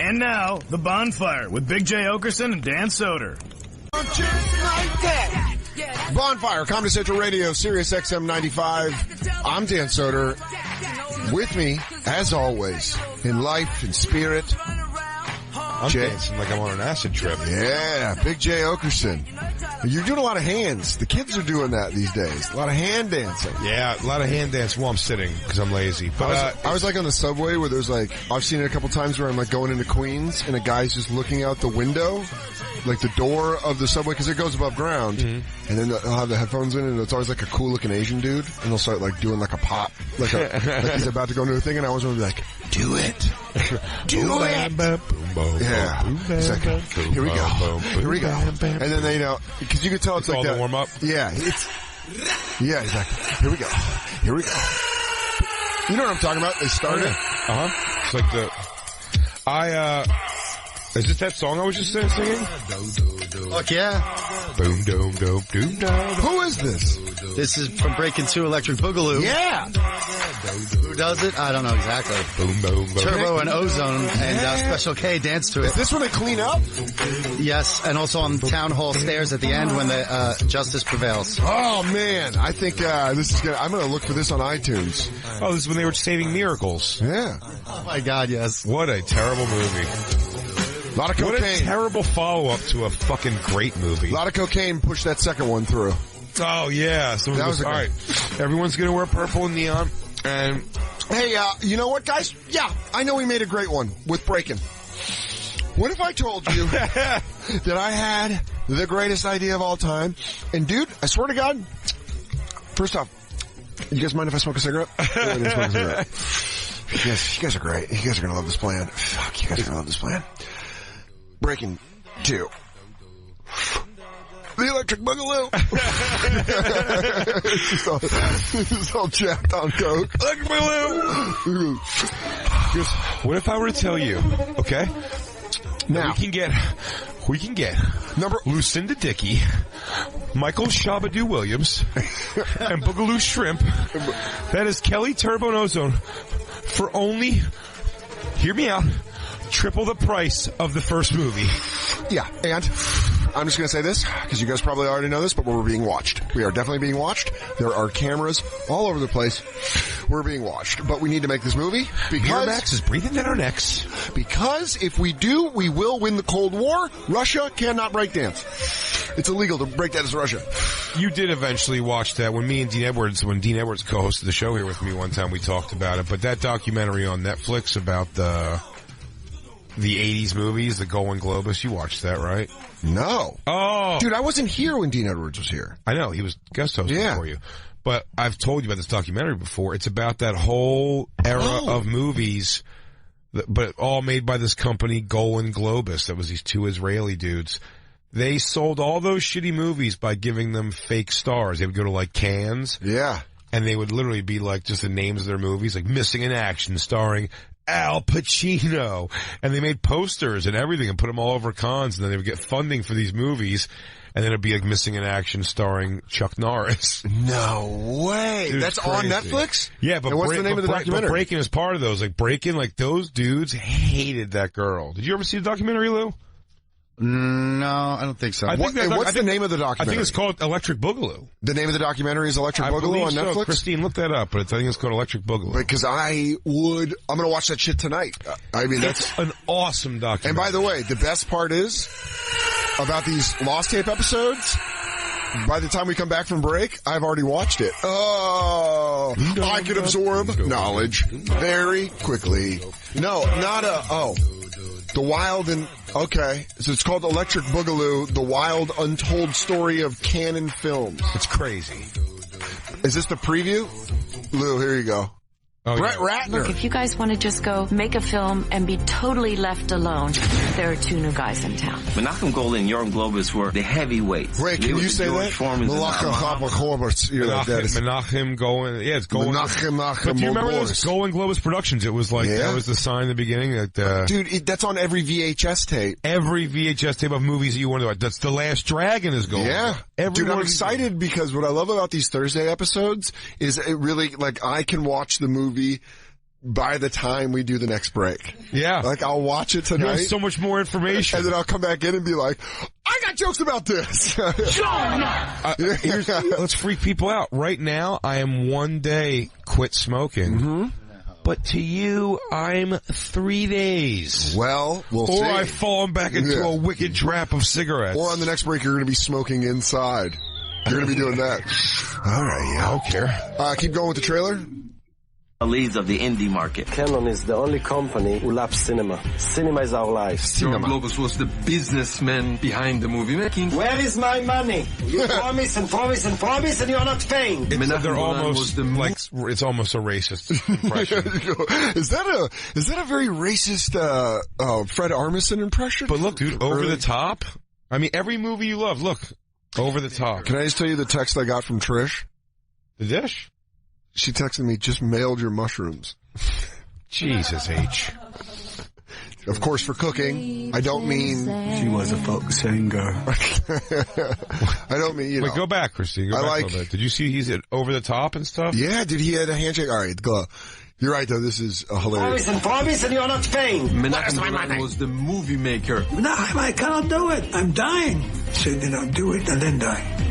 And now, The Bonfire with Big J. Oakerson and Dan Soder. Bonfire, Comedy Central Radio, Sirius XM 95. I'm Dan Soder. With me, as always, in life and spirit, I'm dancing like I'm on an acid trip. Yeah, Big J. Oakerson. You're doing a lot of hands. The kids are doing that these days. A lot of hand dancing. Yeah, a lot of hand dance while I'm sitting because I'm lazy. But I was like on the subway where there's like, I've seen it a couple times where I'm like going into Queens and a guy's just looking out the window, like the door of the subway, because it goes above ground. Mm-hmm. And then they'll have the headphones in and it's always like a cool looking Asian dude. And they'll start like doing like a pop, like he's about to go into a thing. And I always want to be like, do it. Do it. Yeah. He's like, here we go. Here we go. And then they, because you can tell it's like that. The warm up? Yeah. He's like, here we go. Here we go. You know what I'm talking about? They started. It's like is this that song I was just singing? Fuck yeah. Boom, doom, doom, doom, doom. Who is this? This is from Breaking 2 Electric Boogaloo. Yeah. Who does it? I don't know exactly. Boom, boom, boom. Turbo and Ozone and Special K dance to it. Is this when they clean up? Yes, and also on Town Hall stairs at the end when the justice prevails. Oh man, I think this is good. I'm gonna look for this on iTunes. Oh, this is when they were saving miracles. Yeah. Oh my God, yes. What a terrible movie. A lot of cocaine. What a terrible follow-up to a fucking great movie. A lot of cocaine pushed that second one through. Oh, yeah. So that was all right. Everyone's going to wear purple and neon. And hey, you know what, guys? Yeah, I know we made a great one with Breaking. What if I told you that I had the greatest idea of all time? And, dude, I swear to God, first off, you guys mind if I smoke a cigarette? I didn't smoke a cigarette. Yes, you guys are great. You guys are going to love this plan. Fuck, you guys are going to love this plan. Breaking 2. The Electric Boogaloo. It's all jacked on coke. Electric Boogaloo. What if I were to tell you, okay? Now we can get Lucinda Dickey, Michael Shabadoo Williams, and Boogaloo Shrimp. That is Kelly Turbo and Ozone for only, hear me out, triple the price of the first movie. Yeah, and I'm just going to say this, because you guys probably already know this, but we're being watched. We are definitely being watched. There are cameras all over the place. We're being watched. But we need to make this movie because Miramax is breathing down our necks. Because if we do, we will win the Cold War. Russia cannot breakdance. It's illegal to breakdance in Russia. You did eventually watch that when Dean Edwards co-hosted the show here with me one time, we talked about it. But that documentary on Netflix about the 80s movies, the Golden Globus, you watched that, right? No. Oh. Dude, I wasn't here when Dean Edwards was here. I know, he was guest hosting for you. But I've told you about this documentary before. It's about that whole era of movies, but all made by this company, Golden Globus. That was these two Israeli dudes. They sold all those shitty movies by giving them fake stars. They would go to like Cannes. Yeah. And they would literally be like just the names of their movies, like Missing in Action starring Al Pacino. And they made posters and everything and put them all over cons, and then they would get funding for these movies, and then it'd be like Missing in Action starring Chuck Norris. No way. That's crazy. On Netflix? Yeah, but and what's the name of the documentary? But Breaking is part of those. Like Breaking, like those dudes hated that girl. Did you ever see the documentary, Lou? No, I don't think so. What's the name of the documentary? I think it's called Electric Boogaloo. The name of the documentary is Electric Boogaloo on Netflix? Christine, look that up, but I think it's called Electric Boogaloo. Because I'm going to watch that shit tonight. I mean, that's an awesome documentary. And by the way, the best part is about these Lost Tape episodes. By the time we come back from break, I've already watched it. Oh, I can absorb knowledge very quickly. No, not The Wild and... Okay, so it's called Electric Boogaloo, The Wild Untold Story of Canon Films. It's crazy. Is this the preview? Lou, here you go. Oh, Brett Ratner. Look, if you guys want to just go make a film and be totally left alone, there are two new guys in town. Menachem Golan and Yoram Globus were the heavyweights. Wait, can you say that? Menachem Golan. Yeah, it's Golan. But do you remember those Golden Globus productions? It was like, that was the sign in the beginning. That, dude, that's on every VHS tape. Every VHS tape of movies that you want to watch. That's The Last Dragon is going. Yeah. Dude, I'm excited because what I love about these Thursday episodes is it really, like, I can watch the movie by the time we do the next break. Yeah. Like, I'll watch it tonight. There's so much more information. And then I'll come back in and be like, I got jokes about this. Let's freak people out. Right now, I am one day quit smoking. Mm-hmm. But to you, I'm 3 days. Well, we'll see. Or I've fallen back into a wicked trap of cigarettes. Or on the next break, you're going to be smoking inside. You're going to be doing that. All right, yeah. I don't care. Keep going with the trailer. Leads of the indie market. Canon is the only company who loves cinema. Cinema is our life. John Globus was the businessman behind the movie making. Where is my money? You promise and promise and promise and you're not paying. They're almost like, it's almost a racist impression. Is that a very racist, Fred Armisen impression? But look, dude, over the top. I mean, every movie you love, look, over the top. Can I just tell you the text I got from Trish? The dish? She texted me, just mailed your mushrooms. Jesus, H. Of course, for cooking. I don't mean... She was a folk singer. I don't mean, Wait, go back, Christine. Go back a little bit. Did you see he's over the top and stuff? Yeah, dude, he had a handshake. All right, go. You're right, though. This is hilarious. Promise and promise and you're not paying. Menachem was the movie maker. Menachem, I cannot do it. I'm dying. Say, then I'll do it and then die.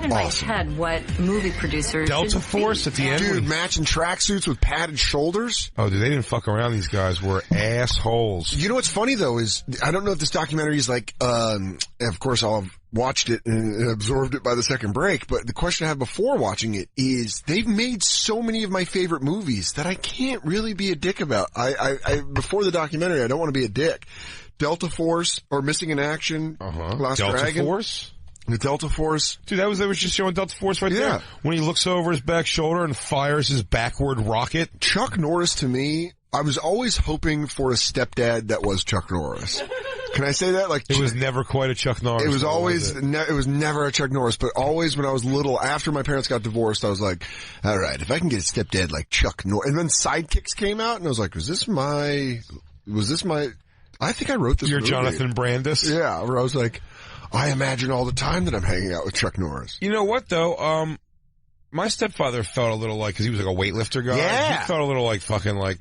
In my head, what movie producers Delta Force at the end, dude, matching tracksuits with padded shoulders. Oh, dude, they didn't fuck around. These guys were assholes. You know what's funny though is I don't know if this documentary is like. Of course, I'll have watched it and absorbed it by the second break. But the question I had before watching it is they've made so many of my favorite movies that I can't really be a dick about. I before the documentary, I don't want to be a dick. Delta Force or Missing in Action, Last Delta Dragon. Force. The Delta Force. Dude, they was just showing Delta Force right there. When he looks over his back shoulder and fires his backward rocket. Chuck Norris, to me, I was always hoping for a stepdad that was Chuck Norris. Can I say that? Like, it was never quite a Chuck Norris. It was always, it was never a Chuck Norris, but always when I was little, after my parents got divorced, I was like, all right, if I can get a stepdad like Chuck Norris. And then Sidekicks came out and I was like, was this my, I think I wrote this movie. Jonathan Brandis? Yeah, where I was like, I imagine all the time that I'm hanging out with Chuck Norris. You know what, though? My stepfather felt a little like, because he was like a weightlifter guy. Yeah. He felt a little like fucking like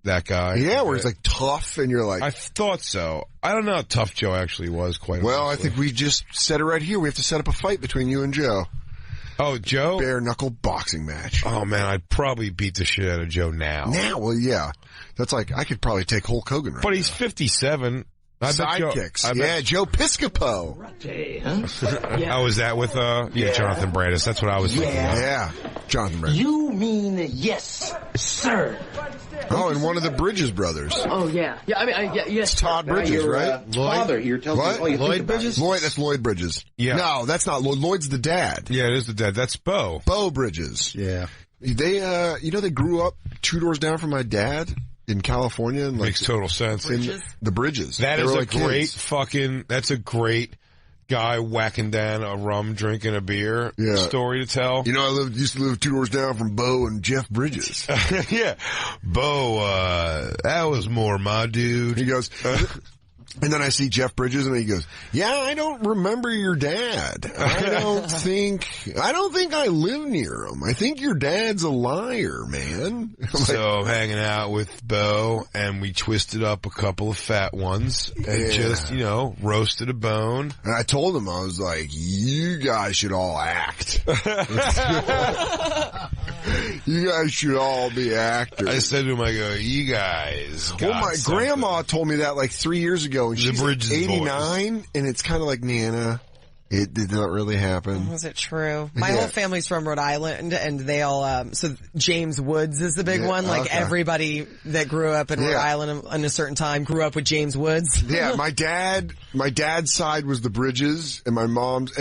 that guy. Yeah, where he's like tough and you're like... I thought so. I don't know how tough Joe actually was, quite honestly. Well, I think we just said it right here. We have to set up a fight between you and Joe. Oh, Joe? Bare knuckle boxing match. Oh, man, I'd probably beat the shit out of Joe now. Now? Well, yeah. That's like, I could probably take Hulk Hogan right now. But he's 57. Sidekicks. Joe Piscopo. Oh, is that with, Jonathan Brandis? That's what I was thinking. Yeah, Jonathan Brandis. You mean yes, sir. Oh, and one of the Bridges brothers. Oh, yeah. Yeah, I mean, yes. It's Todd Bridges, right? Father, you're telling what? me. Lloyd Bridges? That's Lloyd Bridges. Yeah. No, that's not Lloyd. Lloyd's the dad. Yeah, it is the dad. That's Bo. Bo Bridges. Yeah. They, they grew up 2 doors down from my dad. In California, and like makes total sense. The Bridges. That is a great that's a great guy whacking down a rum, drinking a beer story to tell. You know, I used to live 2 doors down from Bo and Jeff Bridges. Yeah. Bo, that was more my dude. He goes, and then I see Jeff Bridges and he goes, yeah, I don't remember your dad. I don't think I live near him. I think your dad's a liar, man. So hanging out with Bo and we twisted up a couple of fat ones and just, roasted a bone. And I told him, I was like, you guys should all act. You guys should all be actors. I said to him, I go, you guys got Well, my grandma told me that like 3 years ago, and she's like 89, and it's kind of like, Nana, it did not really happen. Was it true? My whole family's from Rhode Island, and they all, so James Woods is the big one. Like everybody that grew up in Rhode Island in a certain time grew up with James Woods. Yeah, my dad's side was the Bridges, and my mom's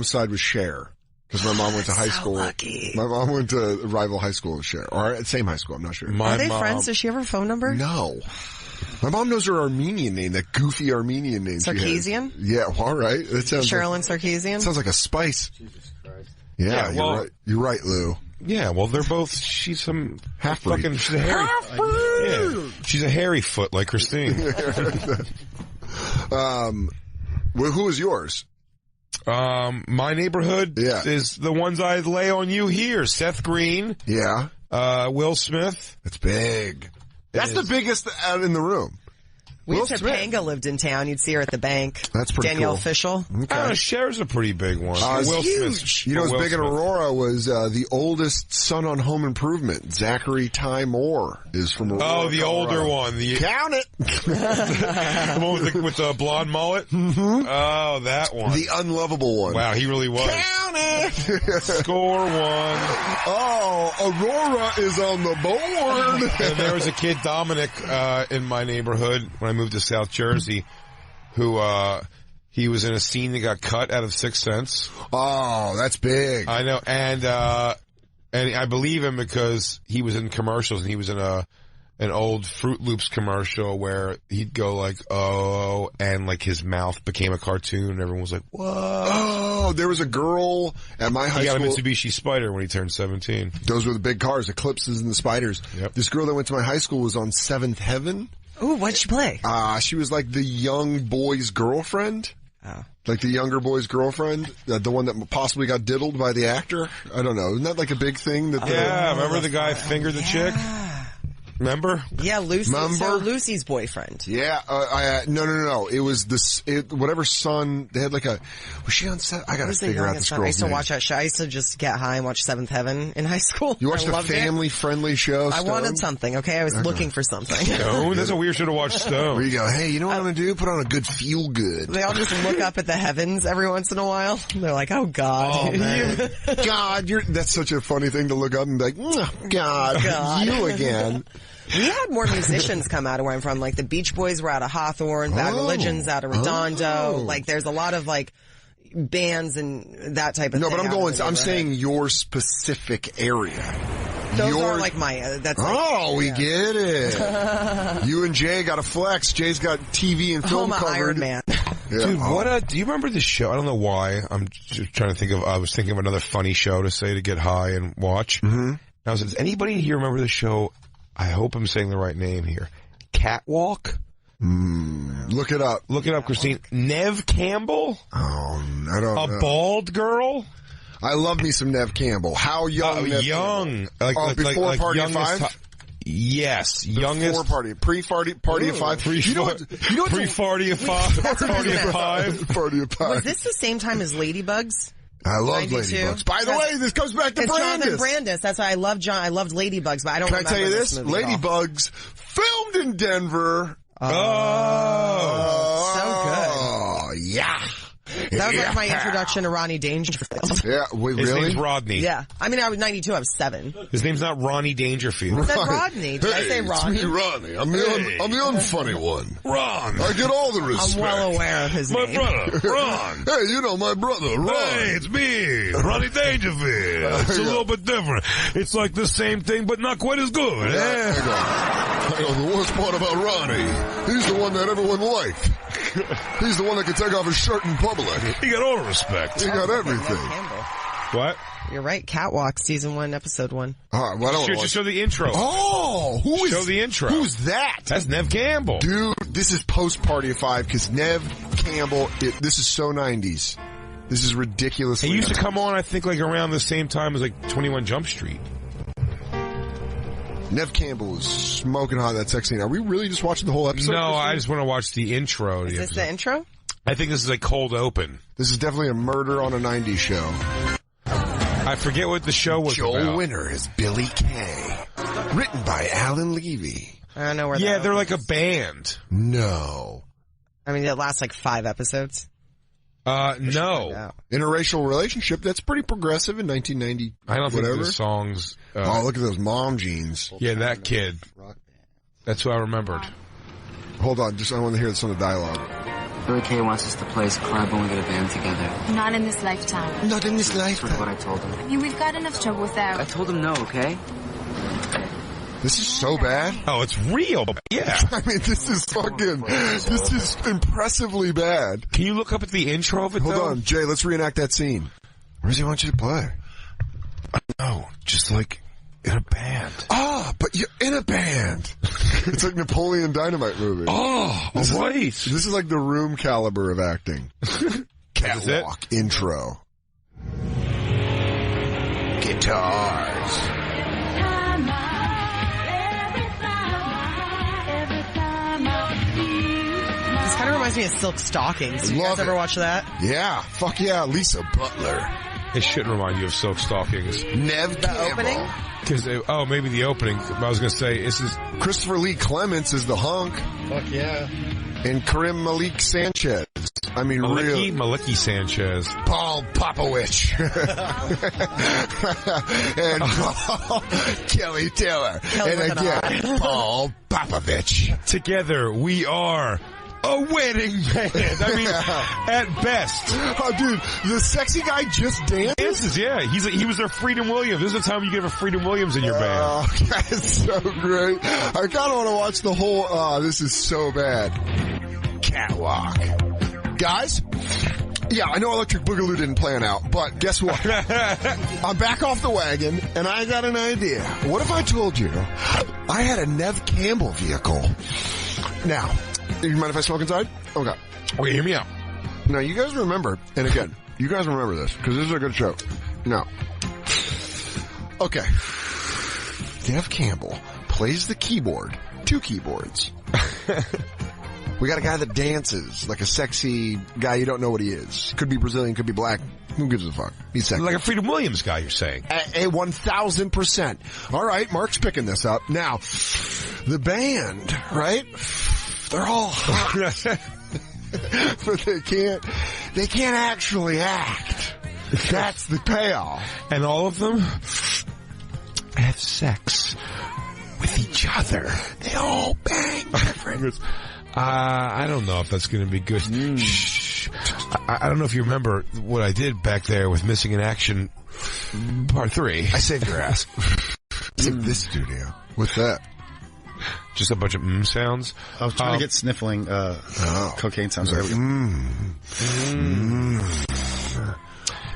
side was Cher. Because my mom went to high school. Lucky. My mom went to rival high school with Cher. Or same high school, I'm not sure. Are they friends? Does she have her phone number? No. My mom knows her Armenian name, that goofy Armenian name. Sarkeesian? Yeah, well, all right. That sounds Sherilyn Sarkeesian? Sounds like a spice. Jesus Christ. Yeah, well, you're right. You're right, Lou. Yeah, well, they're both, she's some half-breed. She's a hairy. Yeah, she's a hairy foot like Christine. Well, who was yours? My neighborhood is the ones I lay on you here. Seth Green. Yeah. Will Smith. It's big. That's the biggest out in the room. When Topanga lived in town, you'd see her at the bank. That's pretty Danielle cool. Official. Okay. Cher's a pretty big one. Will huge. Smith. You know what's big in Aurora was the oldest son on Home Improvement, Zachary Ty Moore, is from Aurora. Oh, the older one. Count it! The one with the blonde mullet? Mm-hmm. Oh, that one. The unlovable one. Wow, he really was. Count it! Score one. Oh, Aurora is on the board! And there was a kid, Dominic, in my neighborhood when I moved to South Jersey, who he was in a scene that got cut out of Sixth Sense. Oh, that's big. I know, and I believe him because he was in commercials, and he was in an old Fruit Loops commercial where he'd go like, oh, and like his mouth became a cartoon, and everyone was like, what? Oh, there was a girl at my high school. He got a Mitsubishi Spider when he turned 17. Those were the big cars, Eclipses and the Spiders. Yep. This girl that went to my high school was on Seventh Heaven. Ooh, what'd she play? She was like the young boy's girlfriend. Oh. Like the younger boy's girlfriend, the one that possibly got diddled by the actor. I don't know. Isn't that like a big thing? Remember the guy fingered the chick? Remember? Yeah, Lucy. So Lucy's boyfriend. Yeah, no. It was whatever son, they had like was she on set? I gotta figure out this girl's name. I used to watch that show. I used to just get high and watch Seventh Heaven in high school. You watched a family-friendly show, I wanted something, okay? I was looking for something. Stone? That's a weird show to watch, Stone. Where you go, hey, you know what I'm gonna do? Put on a good feel-good. They all just look up at the heavens every once in a while. They're like, oh, God. Oh, man. God, that's such a funny thing to look up and be like, God. You again. We had more musicians come out of where I'm from. Like the Beach Boys were out of Hawthorne, Bad Religion's out of Redondo. Like there's a lot of like bands and that type of thing. No, but I'm saying your specific area. Those are like my, that's like, we get it. You and Jay got a flex. Jay's got TV and film covered. Iron Man. Yeah. Dude, do you remember the show? I don't know why. I'm just trying to think I was thinking of another funny show to say to get high and watch. Mm-hmm. Now, does anybody here remember the show? I hope I'm saying the right name here. Catwalk? Look it up. Look it up, Christine. Nev Campbell? Oh, I don't know. A bald girl? I love me some Nev Campbell. How young? Young. Before Party of Five? Yes. Youngest. Before Party of Five. Pre-Party of Five. Party of Five. Party of Five. Was this the same time as Ladybugs? I love Ladybugs. By the way, this comes back to Jonathan Brandis. That's why I love I loved Ladybugs, but I don't remember. Can I tell you this? Ladybugs filmed in Denver. So good. Oh, yeah. That was like my introduction to Ronnie Dangerfield. Yeah, wait, His really? name's Rodney. Yeah. I mean, I was 92, I was 7. His name's not Ronnie Dangerfield. I said Rodney. Did I say Ronnie? It's me, Rodney. I'm the unfunny one. Ron. I get all the respect. I'm well aware of his name. My brother, Ron. Hey, you know my brother, Ron. Hey, it's me, Ronnie Dangerfield. It's a little bit different. It's like the same thing, but not quite as good. Hang on. The worst part about Ronnie, he's the one that everyone liked. He's the one that could take off his shirt in public. He got all the respect. He got everything. What? You're right. Catwalk, season 1, episode 1. All right, well, just show the intro. Oh, show the intro. Who's that? That's Nev Campbell. Dude, this is post Party of Five because Nev Campbell, this is so 90s. This is ridiculous. He used to come on, I think, like around the same time as like 21 Jump Street. Nev Campbell is smoking hot that sex scene. Are we really just watching the whole episode? No, I just want to watch the intro. Is this the intro? I think this is a cold open. This is definitely a murder on a 90s show. I forget what the show was Joel about. Winter is Billy Kay. Written by Alan Levy. I don't know where Yeah, they're like a band. No. I mean, it lasts like 5 episodes. No. Interracial relationship, that's pretty progressive in 1990. I don't whatever. think the songs... oh, look at those mom jeans. Yeah, that kid. That's who I remembered. Hold on, I want to hear some of the dialogue. Billy Kay wants us to play his club when we get a band together. Not in this lifetime. Not in this lifetime. That's what I told him. I mean, we've got enough trouble without. I told him no, okay? This is so bad. Oh, it's real. Yeah. I mean, this is impressively bad. Can you look up at the intro of it, Hold on, Jay, let's reenact that scene. Where does he want you to play? No, just like in a band. But you're in a band. It's like Napoleon Dynamite movie. Oh, this right. This is like the Room caliber of acting. Catwalk intro. Guitars. This kind of reminds me of Silk Stockings. You guys ever watch that? Yeah. Fuck yeah. Lisa Butler. It shouldn't remind you of Silk Stockings. Nev Campbell. Opening? Because maybe the opening. I was going to say, this is... Christopher Lee Clements is the hunk. Fuck yeah. And Karim Malik Sanchez. I mean, really. Maliki Sanchez. Paul Popovich. And Paul Kelly Taylor. And again, Paul Popovich. Together, we are... a wedding band. I mean, at best. Oh, dude, the sexy guy just dances? Yeah. He was their Freedom Williams. This is the time you get a Freedom Williams in your band. Oh, that's so great. I kind of want to watch the whole, this is so bad. Catwalk. Guys? Yeah, I know Electric Boogaloo didn't plan out, but guess what? I'm back off the wagon, and I got an idea. What if I told you I had a Nev Campbell vehicle? Now, you mind if I smoke inside? Okay. Okay, hear me out. Now, you guys remember, and again, you guys remember this, because this is a good show. Now, okay. Nev Campbell plays the keyboard. 2 keyboards. We got a guy that dances, like a sexy guy you don't know what he is. Could be Brazilian, could be black. Who gives a fuck? He's sexy. Like a Freedom Williams guy, you're saying. A 1,000%. All right, Mark's picking this up. Now, the band, right? They're all hot. But they can't actually act. That's the payoff. And all of them have sex with each other. They all bang. I don't know if that's going to be good. Shh. I don't know if you remember what I did back there with Missing in Action Part 3. I saved your ass. In this studio. What's that? Just a bunch of sounds. I was trying to get sniffling cocaine sounds.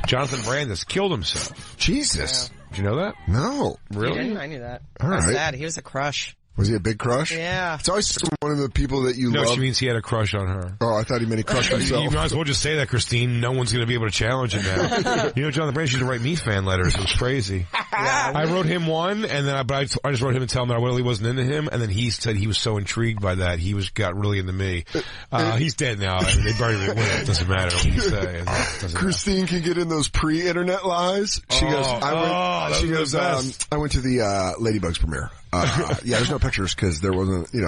Jonathan Brandis killed himself. Jesus. Yeah. Did you know that? No. Really? I knew that. All right. That's sad. He was a crush. Was he a big crush? Yeah. It's always one of the people that you love. No, she means he had a crush on her. Oh, I thought he meant he crushed himself. You might as well just say that, Christine. No one's going to be able to challenge him now. You know, Jonathan Brandis used to write me fan letters. It was crazy. Yeah. I wrote him one, and then I just wrote him and tell him that I really wasn't into him, and then he said he was so intrigued by that, got really into me. He's dead now. I mean, they buried him. It doesn't matter what you say. Christine can get in those pre-internet lies. She goes, I went to the Ladybugs premiere. Yeah, there's no pictures because there wasn't, they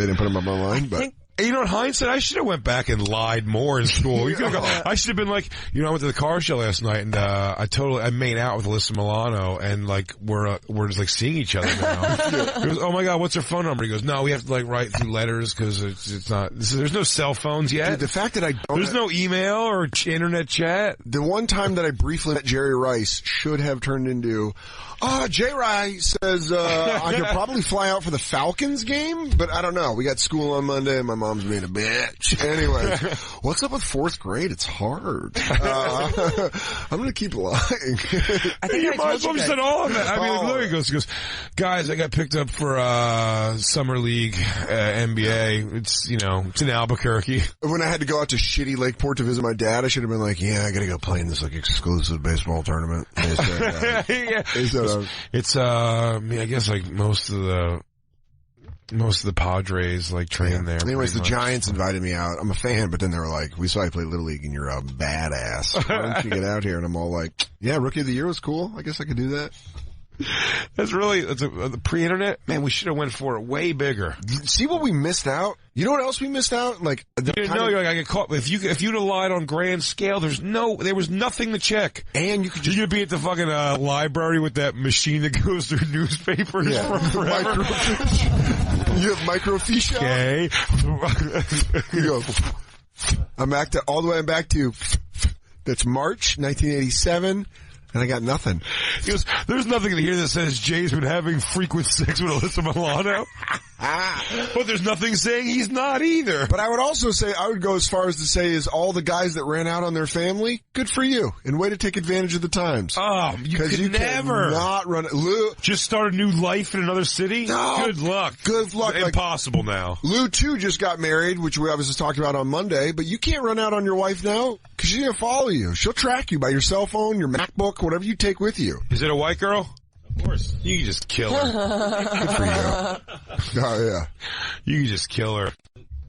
didn't put them up online, but. You know, in hindsight, I should have went back and lied more in school. I should have been like, I went to the car show last night and, I made out with Alyssa Milano and we're just seeing each other now. He goes, oh my God, what's her phone number? He goes, no, we have to write through letters because it's not, there's no cell phones yet. Dude, the fact that there's no email or internet chat. The one time that I briefly met Jerry Rice should have turned into, Jay Rice says, I could probably fly out for the Falcons game, but I don't know. We got school on Monday and my mom's being a bitch. Anyway, what's up with 4th grade? It's hard. I'm going to keep lying. I think you might as well said all of it. I mean, literally he goes, guys, I got picked up for, Summer League, NBA. It's in Albuquerque. When I had to go out to shitty Lakeport to visit my dad, I should have been like, yeah, I got to go play in this exclusive baseball tournament. Yeah. It's I guess most of the Padres train there. Anyways, the Giants invited me out. I'm a fan, but then they were like, we saw you play Little League and you're a badass. Why don't you get out here? And I'm all like, yeah, Rookie of the Year was cool. I guess I could do that. That's the pre-internet. Man, we should have went for it way bigger. See what we missed out? You know what else we missed out? I get caught. If you'd have lied on grand scale, there was nothing to check. And you could be at the fucking library with that machine that goes through newspapers for forever. You have microfiche. Okay. You go. I'm back to that's March 1987. And I got nothing. He goes, there's nothing in here that says Jay's been having frequent sex with Alyssa Milano. But there's nothing saying he's not either. But I would also say, I would go as far as to say is all the guys that ran out on their family, good for you. And way to take advantage of the times. Oh, you could never. Not run it. Lou, just start a new life in another city? No. Good luck. Good luck. It's impossible now. Lou, too, just got married, which we obviously talked about on Monday, but you can't run out on your wife now because she's going to follow you. She'll track you by your cell phone, your MacBook, whatever you take with you. Is it a white girl? Of course. You can just kill her. Good for you. Oh, yeah. You can just kill her.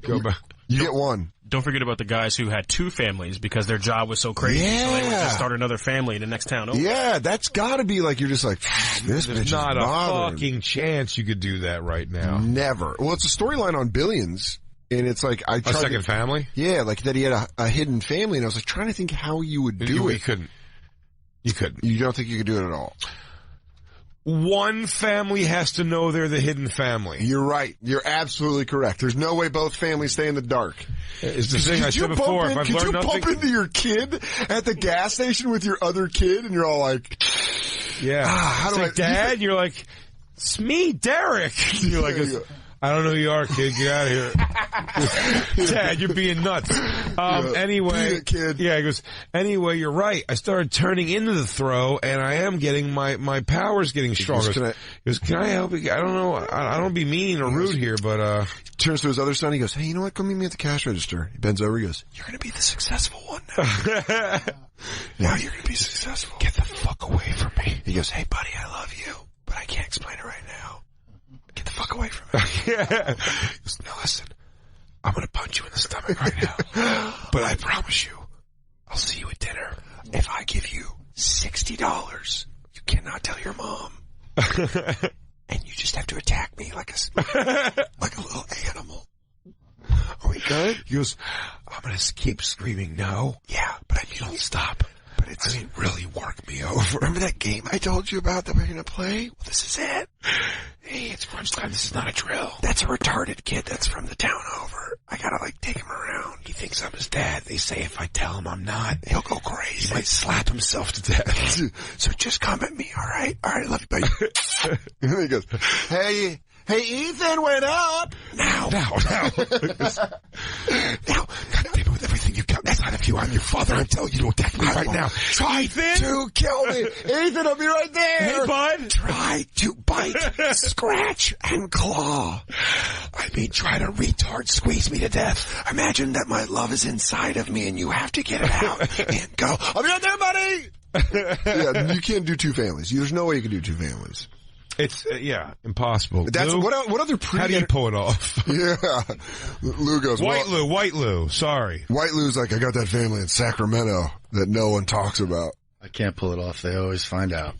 Go back. You get one. Don't forget about the guys who had two families because their job was so crazy. Yeah. So they would just start another family in the next town over. Yeah, that's gotta be like, you're just like, this bitch is not a bothering. fucking chance you could do that right now. Never. Well, it's a storyline on Billions. And it's like, I tried a second family? Yeah, like that he had a hidden family, and I was like trying to think how you would do it. You couldn't. You couldn't. You don't think you could do it at all? One family has to know they're the hidden family. You're right. You're absolutely correct. There's no way both families stay in the dark. It's the thing I said before. If I've learned nothing... Could you bump into your kid at the gas station with your other kid, and you're all like... Yeah. How do I... Dad, and you're like, it's me, Derek. You're like... I don't know who you are, kid. Get out of here. Dad, you're being nuts. Anyway. It, kid. Yeah, he goes, anyway, you're right. I started turning into the throw, and I am getting my powers getting stronger. He goes, can I help you? I don't know. I don't be mean or rude here, but, turns to his other son. He goes, hey, you know what? Come meet me at the cash register. He bends over. He goes, you're going to be the successful one now. Now you're going to be successful. Get the fuck away from me. He goes, hey, buddy, I love you, but I can't explain it right now. Get the fuck away from me. Yeah. Now listen, I'm gonna punch you in the stomach right now. But I promise you, I'll see you at dinner. If I give you $60, you cannot tell your mom. And you just have to attack me like a little animal. Are we good? He goes, I'm gonna keep screaming no. Yeah, but I don't stop. But it's really work me over. Remember that game I told you about that we're gonna play? Well, this is it. Hey, it's lunchtime. This is not a drill. That's a retarded kid that's from the town over. I gotta take him around. He thinks I'm his dad. They say if I tell him I'm not, he'll go crazy. He might slap himself to death. So just come at me, alright? Alright, love you, buddy. And then he goes, hey, Ethan, wait up! Now. Now, God damn it, with everything you've got inside of you, I'm your father. I'm telling you to attack me right now. Try to kill me. Ethan, I'll be right there. Hey, bud. Try to bite, scratch, and claw. I mean, try to retard squeeze me to death. Imagine that my love is inside of me and you have to get it out and go, I'll be right there, buddy! Yeah, you can't do two families. There's no way you can do two families. It's, impossible. That's Lou, what other how do you pull it off? Yeah. Lou goes, White Lou, sorry. White Lou's like, I got that family in Sacramento that no one talks about. I can't pull it off. They always find out.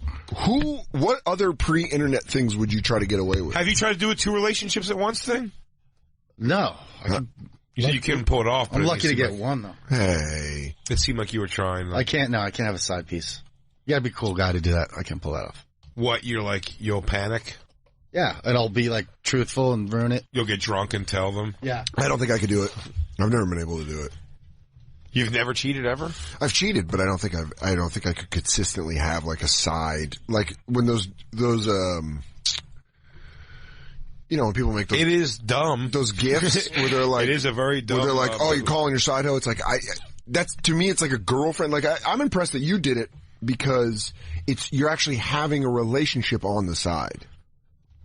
What other pre-internet things would you try to get away with? Have you tried to do a two relationships at once thing? No. You said you couldn't pull it off. I'm lucky to get one, though. Hey. It seemed like you were trying. I can't have a side piece. You gotta be a cool guy to do that. I can't pull that off. What, you're like, you'll panic? Yeah, and I'll be like truthful and ruin it. You'll get drunk and tell them? Yeah. I don't think I could do it. I've never been able to do it. You've never cheated ever? I've cheated, but I don't think I could consistently have like a side, like when those, when people make those. It is dumb. Those gifts where they're like. It is a very dumb. Where they're like, oh, you're calling your side hoe. It's like, that's, to me, it's like a girlfriend. Like, I'm impressed that you did it because you're actually having a relationship on the side.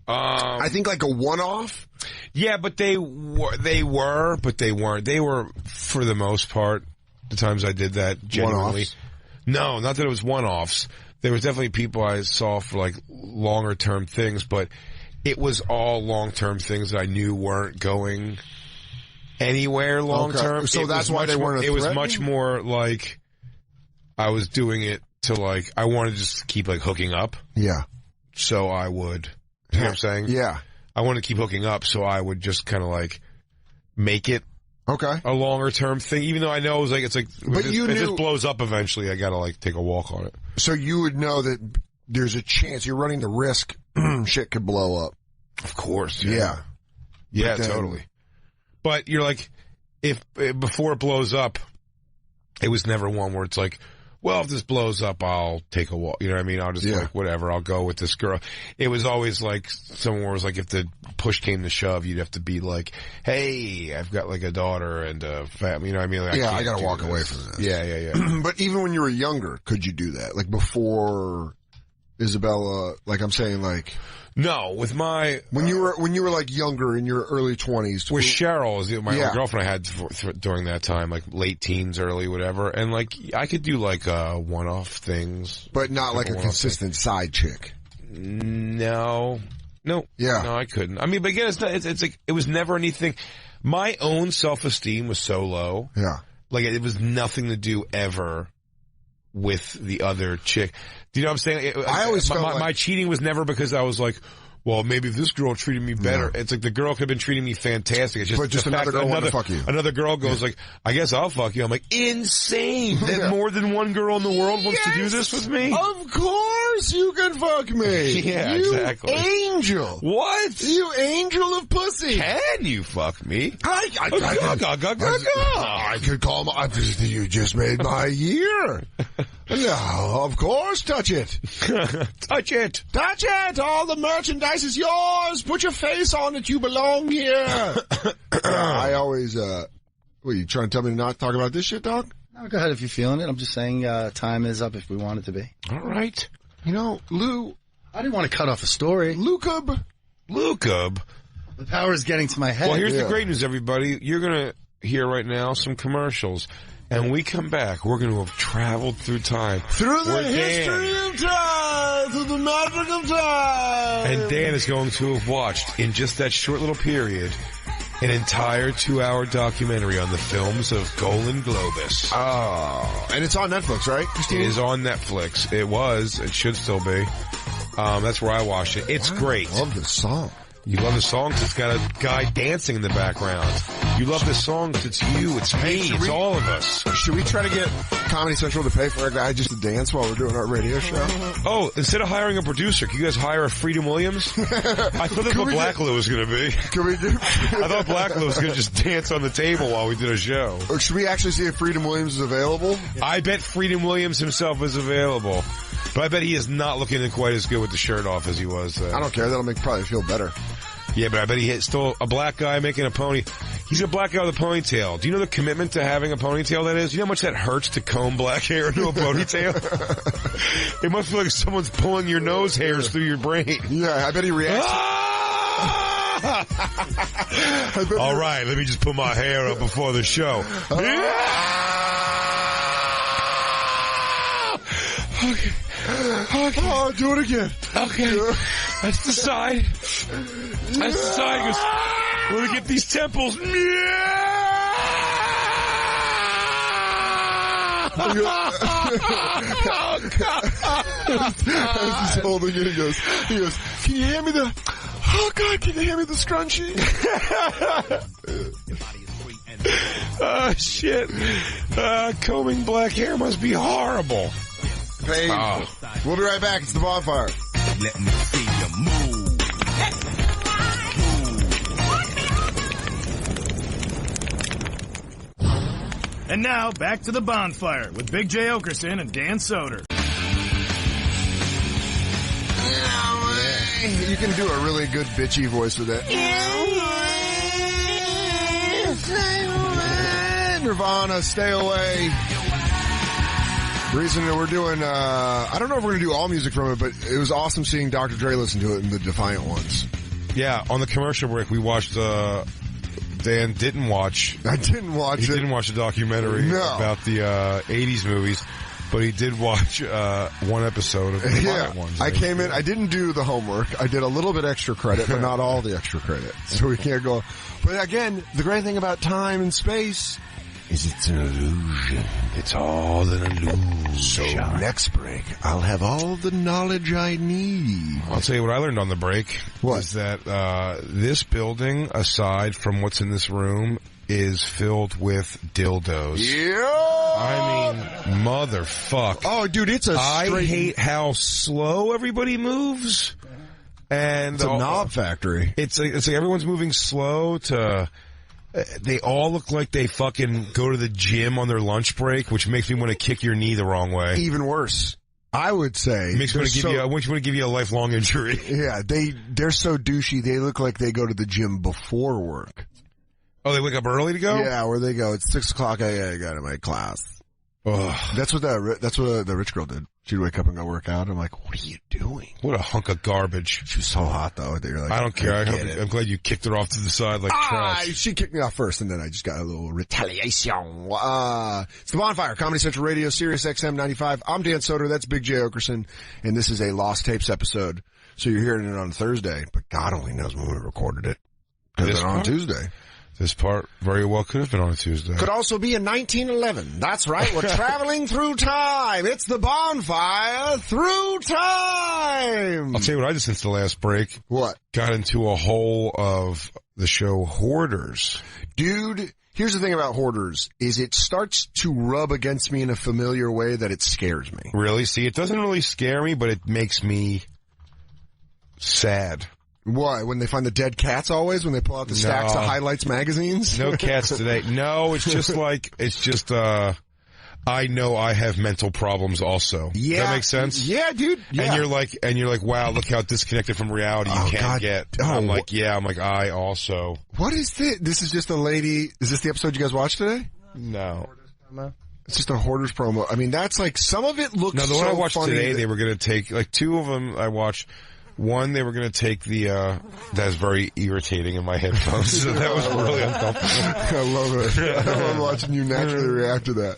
I think like a one-off. Yeah, but they were, but they weren't. They were, for the most part, the times I did that, genuinely. One-offs? No, not that it was one-offs. There was definitely people I saw for like longer-term things, but it was all long-term things that I knew weren't going anywhere long-term. Okay. So that's why they weren't. It was much more like I was doing it to like, I wanted to just keep like hooking up. Yeah. So I would, you know what I'm saying? Yeah. I wanted to keep hooking up, so I would just kind of like make it a longer term thing, even though I know it's like, but if this blows up eventually, I gotta like take a walk on it. So you would know that there's a chance you're running the risk shit could blow up. Of course. Yeah. Yeah, totally. But you're like, if before it blows up, it was never one where it's like, well, if this blows up, I'll take a walk. You know what I mean? I'll just like, whatever, I'll go with this girl. It was always like, someone was like, if the push came to shove, you'd have to be like, hey, I've got like a daughter and a family. You know what I mean? Like, I gotta walk away from this. Yeah. But even when you were younger, could you do that? Like before Isabella, like I'm saying, like... No, with my... When you were like younger in your early 20s. With Cheryl, my girlfriend I had during that time, like late teens, early whatever, and like I could do like one-off things. But not like a consistent side chick. No. Yeah. No, I couldn't. I mean, but again, it's like, it was never anything. My own self-esteem was so low. Yeah. Like it was nothing to do ever with the other chick. Do you know what I'm saying? I always felt my cheating was never because I was like, well, maybe if this girl treated me better. Yeah. It's like the girl could have been treating me fantastic. It's just, but just another girl wanted to fuck you. Another girl goes like, I guess I'll fuck you. I'm like, insane that more than one girl in the world wants to do this with me? Of course you can fuck me. Yeah, you exactly. Angel. What? You angel of pussy. Can you fuck me? I could call my... You just made my year. No, of course, touch it. Touch it. Touch it. All the merchandise is yours. Put your face on it. You belong here. I always, what, you trying to tell me to not talk about this shit, dog? No, go ahead if you're feeling it. I'm just saying, time is up if we want it to be. All right. You know, Lou. I didn't want to cut off a story. Lukub. The power is getting to my head. Well, here's the great news, everybody. You're going to hear right now some commercials. And we come back, we're going to have traveled through time. Through the history of time, through the magic of time. And Dan is going to have watched, in just that short little period, an entire 2-hour documentary on the films of Golan Globus. Oh. And it's on Netflix, right, Christine? It is on Netflix. It was. It should still be. That's where I watched it. It's great. I love this song. You love the song because it's got a guy dancing in the background. You love the song because it's you, it's me, it's all of us. Should we try to get Comedy Central to pay for a guy just to dance while we're doing our radio show? Oh, instead of hiring a producer, can you guys hire a Freedom Williams? I thought that's what Black Lou was going to be. Can we do? I thought Black Lou was going to just dance on the table while we did a show. Or should we actually see if Freedom Williams is available? I bet Freedom Williams himself is available. But I bet he is not looking quite as good with the shirt off as he was. I don't care. That'll make probably feel better. Yeah, but I bet he's still a black guy making a pony. He's a black guy with a ponytail. Do you know the commitment to having a ponytail that is? You know how much that hurts to comb black hair into a ponytail? It must feel like someone's pulling your nose hairs through your brain. Yeah, I bet he reacts. All right, let me just put my hair up before the show. Okay. Oh, do it again. Okay. That's the side. That's the side. He goes, want to get these temples. As he's holding it, he goes, can you hand me the, oh God, can you hand me the scrunchie? Oh, shit. Combing black hair must be horrible. Painful. Oh. We'll be right back. It's the Bonfire. Let me see you move. And now, back to the Bonfire with Big J. Oakerson and Dan Soder. You can do a really good bitchy voice with that. Nirvana, Stay Away. Reason that we're doing, I don't know if we're going to do all music from it, but it was awesome seeing Dr. Dre listen to it in the Defiant Ones. Yeah, on the commercial break, we watched, Dan didn't watch. I didn't watch He didn't watch a documentary about the 80s movies, but he did watch one episode of the Defiant Ones. I came in, I didn't do the homework. I did a little bit extra credit, but not all the extra credit. So we can't go. But again, the great thing about time and space is it's an illusion. It's all an illusion. So next break, I'll have all the knowledge I need. I'll tell you what I learned on the break. What? Is that this building, aside from what's in this room, is filled with dildos. Yeah! I mean, motherfuck. Oh, dude, it's a straight... I hate how slow everybody moves. And it's a knob factory. It's like everyone's moving slow to... They all look like they fucking go to the gym on their lunch break, which makes me want to kick your knee the wrong way. Even worse. I would say. I want to give you a lifelong injury. Yeah, they're so douchey, they look like they go to the gym before work. Oh, they wake up early to go? Yeah, where they go, it's 6 o'clock, I got to my class. Ugh. That's what the rich girl did. She'd wake up and go work out. I'm like, what are you doing? What a hunk of garbage. She was so hot though. You're like, I don't care. I'm glad you kicked her off to the side like trash. She kicked me off first, and then I just got a little retaliation. It's the Bonfire, Comedy Central Radio, Sirius XM 95. I'm Dan Soder. That's Big J. Oakerson, and this is a Lost Tapes episode. So you're hearing it on Thursday, but God only knows when we recorded it. Could have been on Tuesday. This part very well could have been on a Tuesday. Could also be in 1911. That's right. We're traveling through time. It's the Bonfire through time. I'll tell you what I just since the last break. What? Got into a hole of the show Hoarders. Dude, here's the thing about Hoarders, is it starts to rub against me in a familiar way that it scares me. Really? See, it doesn't really scare me, but it makes me sad. Why? When they find the dead cats always? When they pull out the stacks of Highlights magazines? No cats today. No, it's just I know I have mental problems also. Yeah. Does that make sense? Yeah, dude. Yeah. And you're like, wow, look how disconnected from reality you can get. I'm like, I also. What is this? This is just a lady. Is this the episode you guys watched today? No. It's just a Hoarders promo. I mean, that's like, some of it looks so funny. No, the one I watched today, they were going to take, like, two of them I watched. One, they were going to take that's very irritating in my headphones, so that was really uncomfortable. I love it. I love watching you naturally react to that.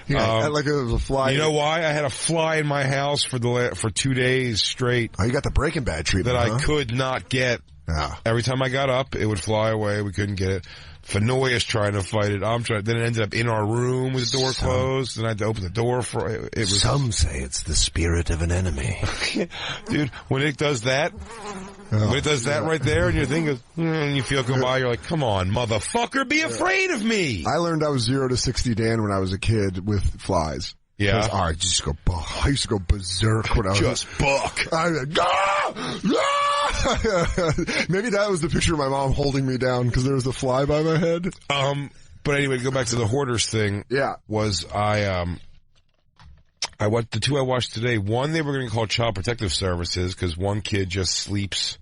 Yeah, like it was a fly. You know why? I had a fly in my house for 2 days straight. Oh, you got the Breaking Bad treatment, that I could not get. Yeah. Every time I got up, it would fly away. We couldn't get it. Fanoya's trying to fight it. I'm trying. Then it ended up in our room with the door closed. Then I had to open the door for it. Some say it's the spirit of an enemy. Dude, when it does that, right there, and your thing goes, and you feel go by, you're like, come on, motherfucker, be afraid of me. I learned I was 0 to 60 Dan when I was a kid with flies. Yeah. I used to go berserk when I was just buck. Maybe that was the picture of my mom holding me down because there was a fly by my head. But anyway, to go back to the Hoarders thing. Yeah. Was the two I watched today. One, they were going to call Child Protective Services because one kid just sleeps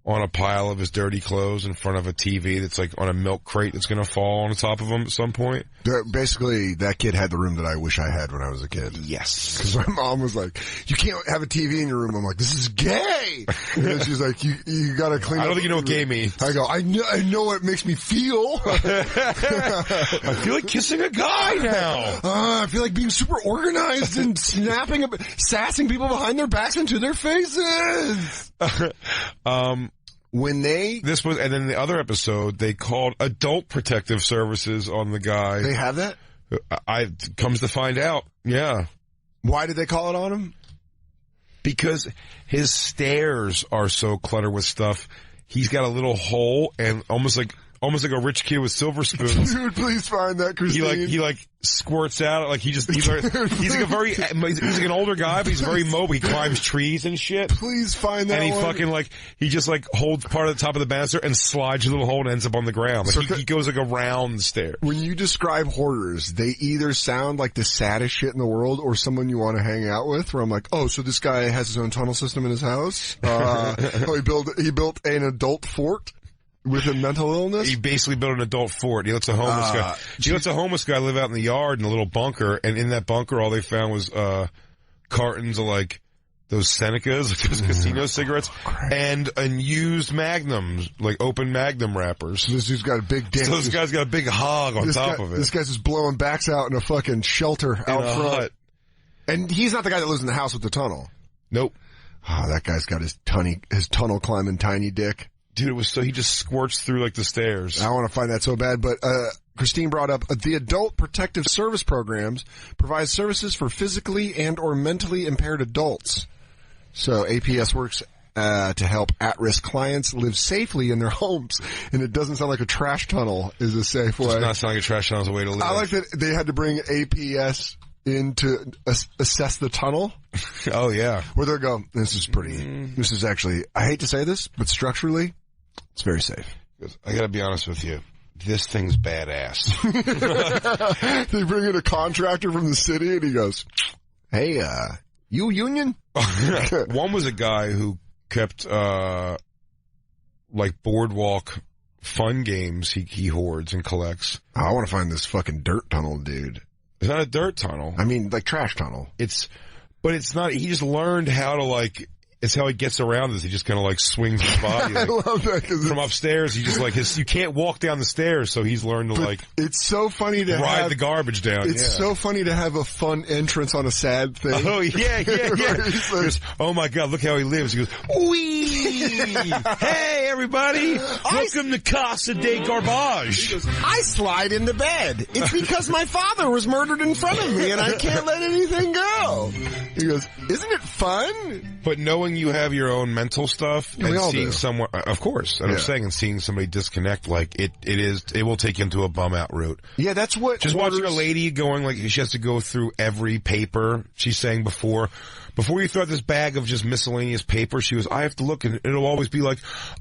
on a pile of his dirty clothes in front of a TV that's like on a milk crate that's going to fall on the top of him at some point. Basically, that kid had the room that I wish I had when I was a kid. Yes. Because my mom was like, you can't have a TV in your room. I'm like, this is gay. And then she's like, you got to clean up. I don't think you know what gay means. I go, I know what it makes me feel. I feel like kissing a guy now. I feel like being super organized and sassing people behind their backs into their faces. And then the other episode, they called Adult Protective Services on the guy. They have that? Comes to find out, yeah. Why did they call it on him? Because his stairs are so cluttered with stuff. He's got a little hole and almost like a rich kid with silver spoons. Dude, please find that, Christine. He squirts out, like he's like an older guy, but he's very mobile. He climbs trees and shit. Please find that. And he just holds part of the top of the banister and slides a little hole and ends up on the ground. Like he goes like around the stairs. When you describe Hoarders, they either sound like the saddest shit in the world or someone you want to hang out with, where I'm like, oh, so this guy has his own tunnel system in his house? He built an adult fort with a mental illness? He basically built an adult fort. He lets a homeless guy. He lets a homeless guy live out in the yard in a little bunker, and in that bunker, all they found was cartons of those Senecas, those casino cigarettes, and used Magnums, open Magnum wrappers. So this dude's got a big dick. So this guy's got a big hog on top of it. This guy's just blowing backs out in a fucking shelter out front. Hut. And he's not the guy that lives in the house with the tunnel. Nope. Oh, that guy's got his tunnel climbing tiny dick. Dude, he just squirts through the stairs. I want to find that so bad, but Christine brought up the Adult Protective Service programs provide services for physically and or mentally impaired adults. So APS works to help at-risk clients live safely in their homes, and it doesn't sound like a trash tunnel is a safe way. It does not sound like a trash tunnel is a way to live. I like that they had to bring APS in to assess the tunnel. Oh yeah. Where they'll go, this is actually, I hate to say this, but structurally, it's very safe. I gotta be honest with you. this thing's badass. They bring in a contractor from the city, and he goes, "Hey, you union?" One was a guy who kept like boardwalk fun games. He hoards and collects. Oh, I want to find this fucking dirt tunnel, dude. It's not a dirt tunnel. I mean, like trash tunnel. But it's not. He just learned how to like. It's how he gets around this. He just kind of like swings his body. Like, I love that from upstairs. He just like you can't walk down the stairs, so he's learned to like. It's so funny to ride the garbage down. It's so funny to have a fun entrance on a sad thing. Oh yeah. He goes, oh my God, look how he lives. He goes, wee! Hey everybody, welcome to Casa de Garbage. He goes, I slide in the bed. It's because my father was murdered in front of me, and I can't let anything go. He goes, isn't it fun? But knowing you have your own mental stuff and seeing someone, of course, and I'm saying, and seeing somebody disconnect, like it will take you into a bum out route. Yeah, that's what. Just watching a lady going like she has to go through every paper. She's saying before you throw out this bag of just miscellaneous paper, she goes, I have to look, and it'll always be like,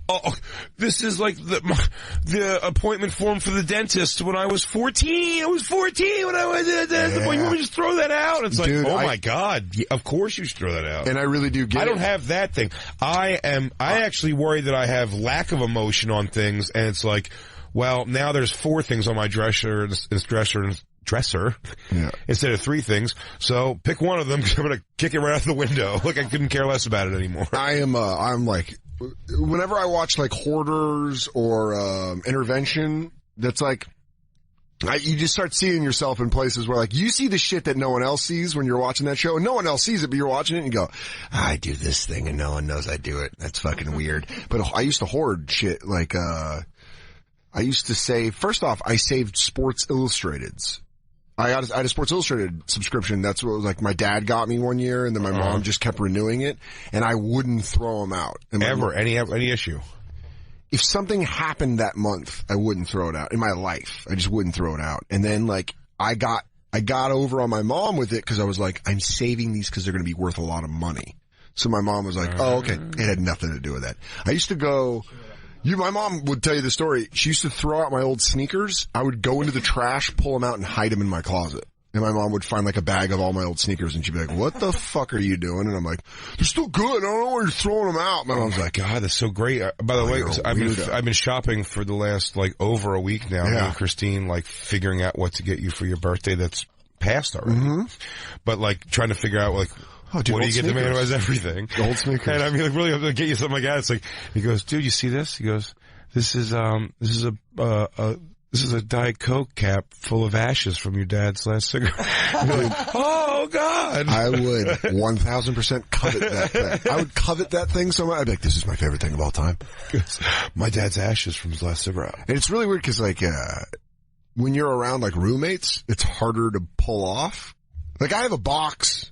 oh, this is like the appointment form for the dentist when I was 14. I was 14 when I was at the dentist. You want me to just throw that out? It's dude, like, my God, of course you should throw that out. And I really do get I don't have that thing. I actually worry that I have lack of emotion on things, and it's like, well, now there's 4 things on my dresser instead of 3 things. So pick one of them because I'm going to kick it right out the window. Like I couldn't care less about it anymore. I'm like, whenever I watch like Hoarders or Intervention, that's like, you just start seeing yourself in places where like you see the shit that no one else sees when you're watching that show, and no one else sees it, but you're watching it and you go, I do this thing and no one knows I do it. That's fucking weird. But I used to hoard shit like, I used to say, first off, I saved Sports Illustrateds. I had a Sports Illustrated subscription. That's what it was like. My dad got me one year, and then my mom just kept renewing it, and I wouldn't throw them out. Any issue? If something happened that month, I wouldn't throw it out. In my life, I just wouldn't throw it out. And then like I got over on my mom with it because I was like, I'm saving these because they're going to be worth a lot of money. So my mom was like, oh, okay. It had nothing to do with that. I used to go. My mom would tell you the story. She used to throw out my old sneakers. I would go into the trash, pull them out, and hide them in my closet. And my mom would find like a bag of all my old sneakers, and she'd be like, what the fuck are you doing? And I'm like, they're still good. I don't know why you're throwing them out. My mom's like, God, that's so great. By the way, I've been shopping for the last like over a week now. Me and Christine like figuring out what to get you for your birthday that's passed already. Mm-hmm. But like trying to figure out like, what do you get the man who has everything? The old sneakers. And I mean, like, really, I'm going to get you something like that. It's like, he goes, dude, you see this? He goes, this is a Diet Coke cap full of ashes from your dad's last cigarette. Like, oh, God. I would 1000% covet that thing. I would covet that thing so much. I'd be like, this is my favorite thing of all time. My dad's ashes from his last cigarette. And it's really weird because, like, when you're around, like, roommates, it's harder to pull off. Like, I have a box.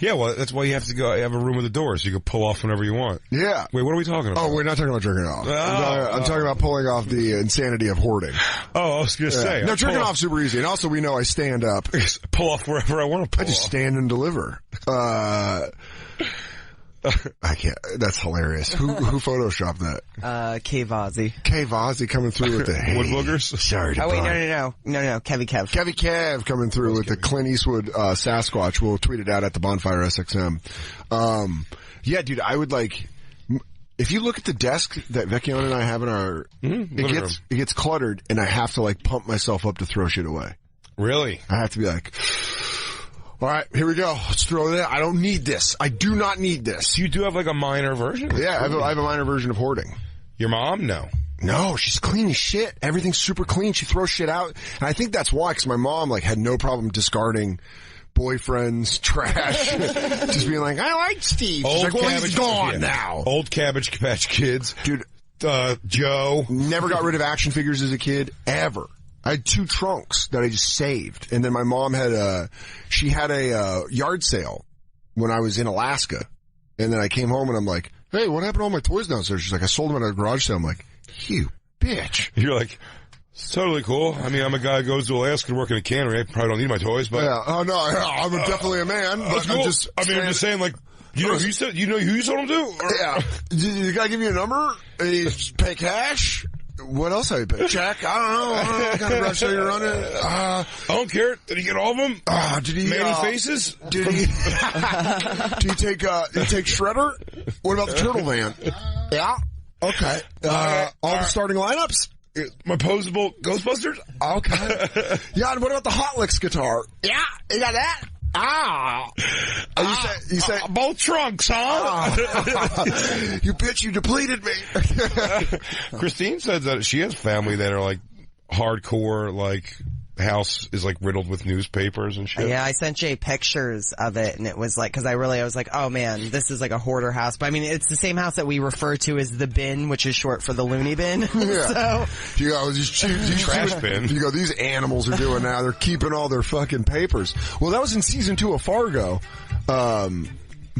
Yeah, well, that's why you have to go have a room with a door so you can pull off whenever you want. Yeah. Wait, what are we talking about? Oh, we're not talking about jerking off. I'm talking about pulling off the insanity of hoarding. Oh, I was going to say. No, jerking off super easy. And also we know I stand up. Pull off wherever I want to pull off. I just stand and deliver. I can't. That's hilarious. Who photoshopped that? K Vazzy. K Vazzy coming through with the wood boogers. Sorry to no. Kevy Kev. Kevy Kev coming through with the Clint Eastwood Sasquatch. We'll tweet it out at the Bonfire SXM. Yeah, dude, I would like. If you look at the desk that Vecchione and I have in our, it gets cluttered, and I have to like pump myself up to throw shit away. Really? I have to be like, all right, here we go. Let's throw that. I don't need this. I do not need this. You do have like a minor version? Yeah, I have a minor version of hoarding. Your mom? No, she's clean as shit. Everything's super clean. She throws shit out. And I think that's why, because my mom like had no problem discarding boyfriends, trash, just being like, I like Steve. She's like, well, he's gone now. Old Cabbage Patch Kids. Dude. Joe. Never got rid of action figures as a kid, ever. I had 2 trunks that I just saved. And then my mom had a yard sale when I was in Alaska. And then I came home and I'm like, hey, what happened to all my toys downstairs? She's like, I sold them at a garage sale. I'm like, you bitch. You're like, it's totally cool. I mean, I'm a guy who goes to Alaska to work in a cannery. I probably don't need my toys, but. Yeah. Oh, no, I'm definitely a man. But cool. I'm just saying, like, you know who you sold them to? Or? Yeah. You gotta give me a number? And you pay cash? What else have you been? Check. I don't know. Kind of rush that you're running. I don't care. Did he get all of them? Did he? Manny faces? Did he? Do you take Shredder? What about the Turtle Van? Yeah. Okay. All the starting lineups? My posable Ghostbusters? Okay. Yeah, and what about the Hot Licks guitar? Yeah, you got that? You say both trunks, huh? You bitch, you depleted me. Christine says that she has family that are like hardcore, like house is like riddled with newspapers and shit. Yeah, I sent Jay pictures of it, and it was like, because I was like, oh man, this is like a hoarder house. But I mean, it's the same house that we refer to as the bin, which is short for the loony bin. Yeah. So you go, these trash bin. You go, these animals are doing now. They're keeping all their fucking papers. Well, that was in season 2 of Fargo.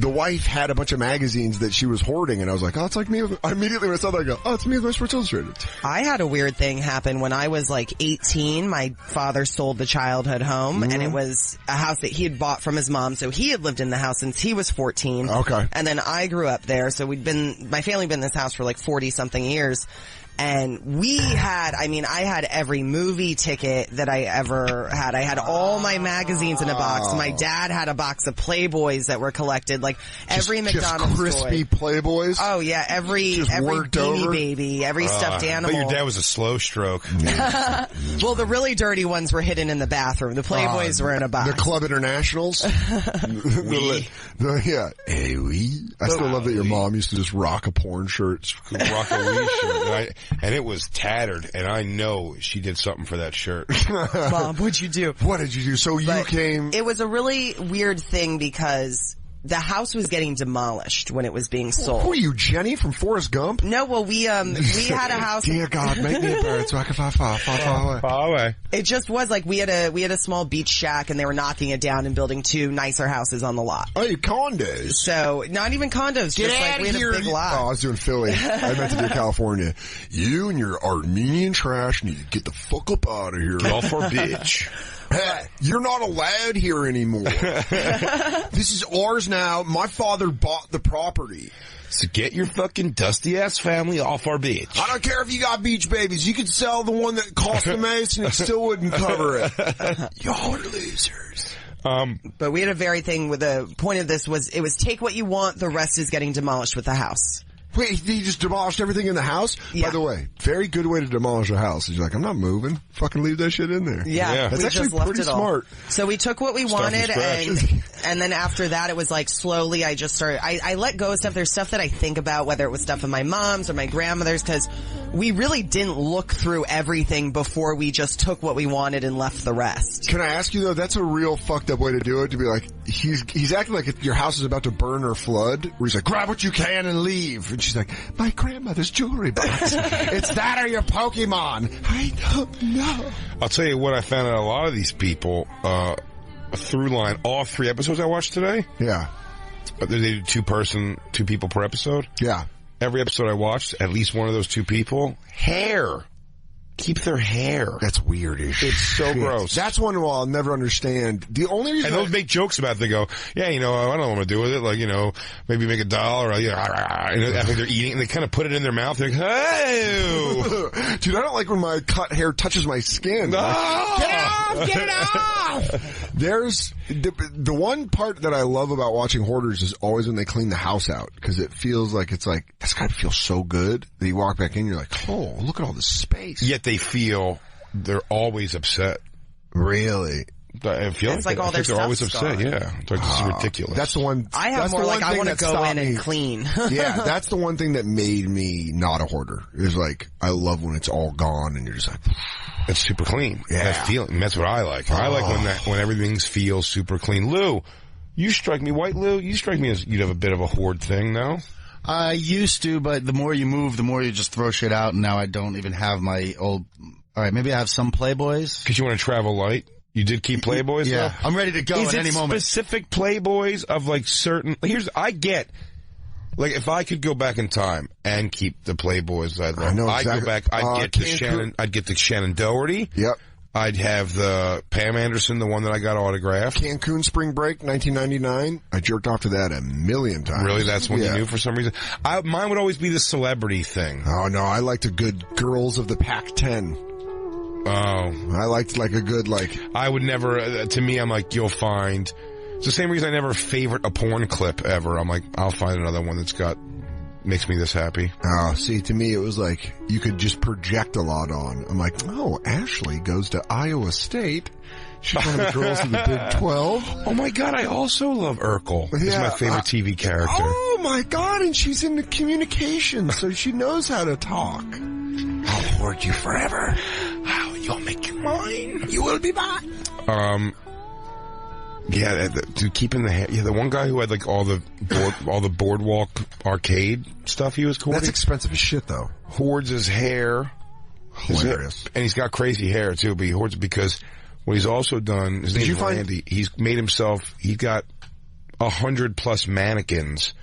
The wife had a bunch of magazines that she was hoarding, and I was like, oh, it's like me. Immediately when I saw that, I go, oh, it's me with my Sports Illustrated. I had a weird thing happen when I was like 18. My father sold the childhood home, and it was a house that he had bought from his mom, so he had lived in the house since he was 14. Okay. And then I grew up there, so my family had been in this house for like 40-something years. And I had every movie ticket that I ever had. I had all my magazines in a box. My dad had a box of Playboys that were collected, like every McDonald's crispy toy. Playboys? Oh yeah, every Beanie Baby, every stuffed animal. But your dad was a slow stroke. Well, the really dirty ones were hidden in the bathroom. The Playboys were in a box. The Club Internationals? Yeah. Hey, we. I still love that your mom used to just rock a porn shirt. Rock a wee shirt. And it was tattered, and I know she did something for that shirt. Mom, what'd you do? What did you do? So you came... It was a really weird thing because the house was getting demolished when it was being sold. Who are you, Jenny from Forrest Gump? No, well, we had a house. Dear God, make me a bird so I can fly away. It just was like we had a small beach shack, and they were knocking it down and building 2 nicer houses on the lot. Oh, condos. So not even condos. Get just out like we had here. a big lot. Oh, I was doing Philly. I meant to do California. You and your Armenian trash need to get the fuck up out of here. All for bitch. Hey, you're not allowed here anymore. This is ours now. My father bought the property. So get your fucking dusty ass family off our beach. I don't care if you got beach babies. You could sell the one that cost the most and it still wouldn't cover it. Y'all are losers. But we had a very thing with the point of this was it was take what you want, the rest is getting demolished with the house. Wait, he just demolished everything in the house? Yeah. By the way, very good way to demolish a house. He's like, I'm not moving. Fucking leave that shit in there. Yeah. That's we actually just left pretty it all. smart. So we took what we wanted, and then after that, it was like slowly I just started, I let go of stuff. There's stuff that I think about, whether it was stuff of my mom's or my grandmother's, because we really didn't look through everything before we just took what we wanted and left the rest. Can I ask you though, that's a real fucked up way to do it, to be like, he's acting like your house is about to burn or flood, where he's like, grab what you can and leave. And she's like, my grandmother's jewelry box. It's that or your Pokemon. I don't know. I'll tell you what I found out a lot of these people, a through line, all 3 episodes I watched today. Yeah. They do 2 people per episode. Yeah. Every episode I watched, at least one of those 2 people, hair. Keep their hair. That's weird as shit. It's so gross. That's one I'll never understand. The only reason... And they'll make jokes about it. They go, yeah, I don't know what to do with it. Like, maybe make a doll or, I think they're eating, and they kind of put it in their mouth. They're like, hey! Dude, I don't like when my cut hair touches my skin. No! Get it off! Get it off! There's... The one part that I love about watching Hoarders is always when they clean the house out, because it feels like that's gotta feel so good that you walk back in and you're like, oh, look at all this space. Yet they feel they're always upset. Really? I feel it's like all their they're always upset. gone. Yeah. It's like, this is ridiculous. That's the one. I have more like I want to go in and clean. Yeah, that's the one thing that made me not a hoarder. Is like, I love when it's all gone and you're just like, it's super clean. Yeah. That feeling. That's what I like. I like when everything feels super clean. Lou, you strike me, White Lou, you strike me as you'd have a bit of a hoard thing, no? I used to, but the more you move, the more you just throw shit out, and now I don't even have my old... Alright, maybe I have some Playboys. Because you want to travel light? You did keep Playboys, yeah, though? I'm ready to go at any moment. Is it specific Playboys of like certain... I get... Like, if I could go back in time and keep the Playboys, I'd go back, I'd get the Shannon Doherty. Yep. I'd have the Pam Anderson, the one that I got autographed. Cancun Spring Break, 1999. I jerked off to that a million times. Really? That's when you knew for some reason? Mine would always be the celebrity thing. Oh, no. I liked a good Girls of the Pac-10. Oh. I liked like a good like... I would never... to me, I'm like, you'll find... It's the same reason I never favorite a porn clip ever. I'm like, I'll find another one that's makes me this happy. Oh, see, to me, it was like, you could just project a lot on. I'm like, oh, Ashley goes to Iowa State. She's one of the girls of the Big 12. Oh my God, I also love Urkel. He's my favorite TV character. Oh my God, and she's into communication, so she knows how to talk. I'll hoard you forever. Oh, you'll make you mine. You will be mine. Yeah, keeping the one guy who had like all the boardwalk arcade stuff he was hoarding. That's expensive as shit, though. Hoards his hair. Hilarious. And he's got crazy hair too, but he hoards it because what he's also done, his name's Randy, he's got 100+ mannequins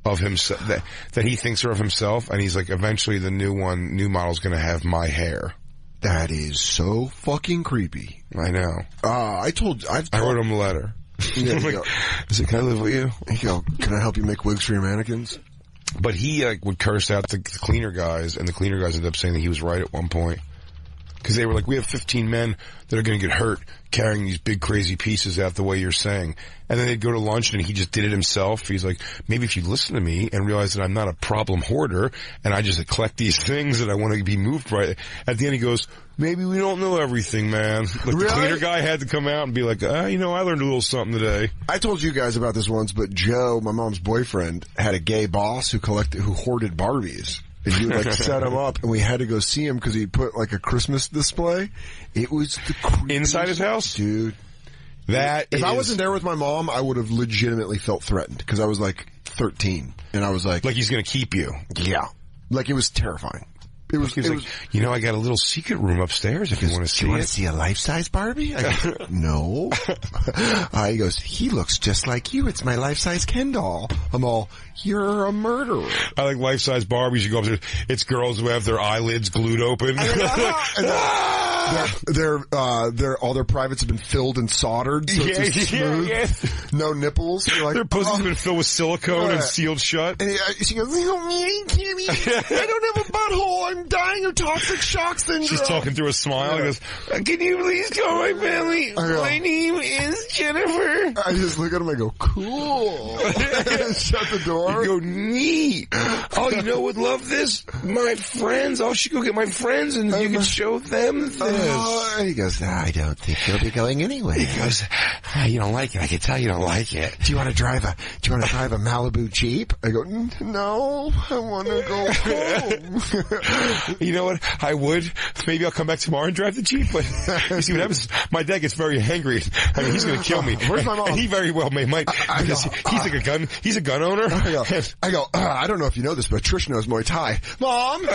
of himself that he thinks are of himself, and he's like, eventually the new model's gonna have my hair. That is so fucking creepy. I know. I wrote him a letter. Yeah, I'm like, I said, can I live with you? You go, can I help you make wigs for your mannequins? But he would curse out the cleaner guys, and the cleaner guys ended up saying that he was right at one point. Because they were like, we have 15 men that are going to get hurt carrying these big crazy pieces out the way you're saying. And then they'd go to lunch and he just did it himself. He's like, maybe if you listen to me and realize that I'm not a problem hoarder and I just collect these things that I want to be moved right. At the end he goes, maybe we don't know everything, man. Like really? The cleaner guy had to come out and be like, I learned a little something today. I told you guys about this once, but Joe, my mom's boyfriend, had a gay boss who hoarded Barbies. And you would set him up, and we had to go see him because he put like a Christmas display. It was the creepiest. Inside his house? Dude. If I wasn't there with my mom, I would have legitimately felt threatened because I was like 13. And I was like... Like he's going to keep you. Yeah. Like it was terrifying. It was like, I got a little secret room upstairs if you want to see it. Do you want to see a life-size Barbie? I go, no. He goes, he looks just like you. It's my life-size Ken doll. I'm all, you're a murderer. I like life-size Barbies. You go upstairs. It's girls who have their eyelids glued open. All their privates have been filled and soldered, so it's just smooth. Yeah. No nipples. Like, their pussy's been filled with silicone and sealed shut. And she goes, I don't have a butthole. I'm dying of toxic shock syndrome. She's talking through a smile and goes, can you please call my family? My name is Jennifer. I just look at him and I go, cool. Shut the door. You go, neat. Oh, you know what would love this? My friends. I should go get my friends and you can show them this. He goes, I don't think you'll be going anyway. He goes, you don't like it. I can tell you don't like it. Do you want to drive a Malibu Jeep? I go, no, I want to go home. You know what? I would. Maybe I'll come back tomorrow and drive the Jeep, but you see what happens? My dad gets very angry. I mean, he's going to kill me. Where's my mom? And he very well might, because he's a gun owner. I go, I don't know if you know this, but Trish knows Muay Thai. Mom!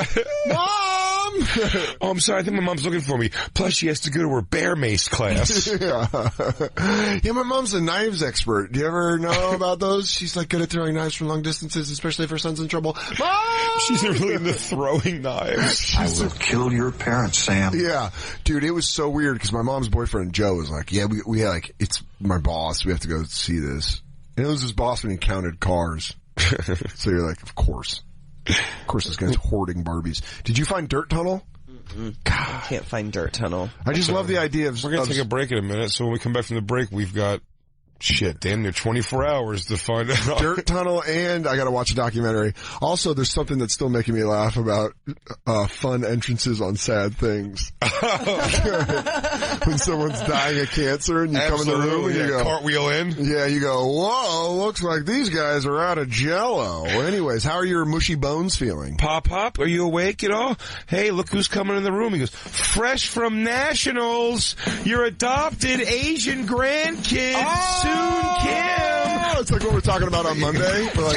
Oh, I'm sorry. I think my mom's looking for me. Plus, she has to go to her bear mace class. Yeah, my mom's a knives expert. Do you ever know about those? She's like good at throwing knives from long distances, especially if her son's in trouble. Mom! She's really into throwing knives. I will kill your parents, Sam. Yeah. Dude, it was so weird because my mom's boyfriend, Joe, was like, yeah, we like, it's my boss. We have to go see this. And it was his boss when he counted cars. So you're like, of course. Of course this guy's hoarding Barbies. Did you find Dirt Tunnel? God. I can't find Dirt Tunnel. I just love the idea of... We're going to take a break in a minute, so when we come back from the break, we've got... damn near 24 hours to find out. Dirt Tunnel, and I gotta watch a documentary. Also, there's something that's still making me laugh about, fun entrances on sad things. When someone's dying of cancer and you come in the room and you go... cartwheel in? Yeah, you go, whoa, looks like these guys are out of Jell-O. Anyways, how are your mushy bones feeling? Pop, are you awake at all? Hey, look who's coming in the room. He goes, fresh from Nationals, your adopted Asian grandkid, Kim. It's like what we're talking about on Monday. Like,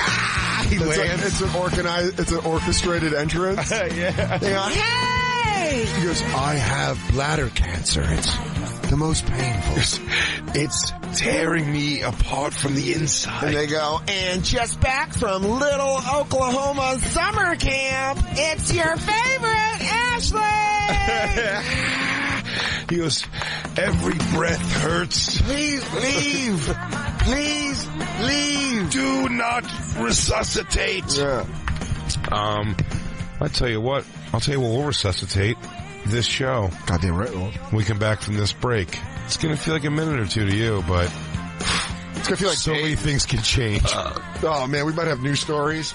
it's an orchestrated entrance. Yeah. They go, hey! He goes, I have bladder cancer. It's the most painful. It's tearing me apart from the inside. And they go, and just back from Little Oklahoma summer camp, it's your favorite Ashley! He goes, every breath hurts. Please leave. Please leave. Do not resuscitate. Yeah. I'll tell you what we'll resuscitate. This show. Goddamn right, Lord. When we come back from this break. It's going to feel like a minute or two to you, but it's going to feel like so many things can change. Oh, man, we might have new stories.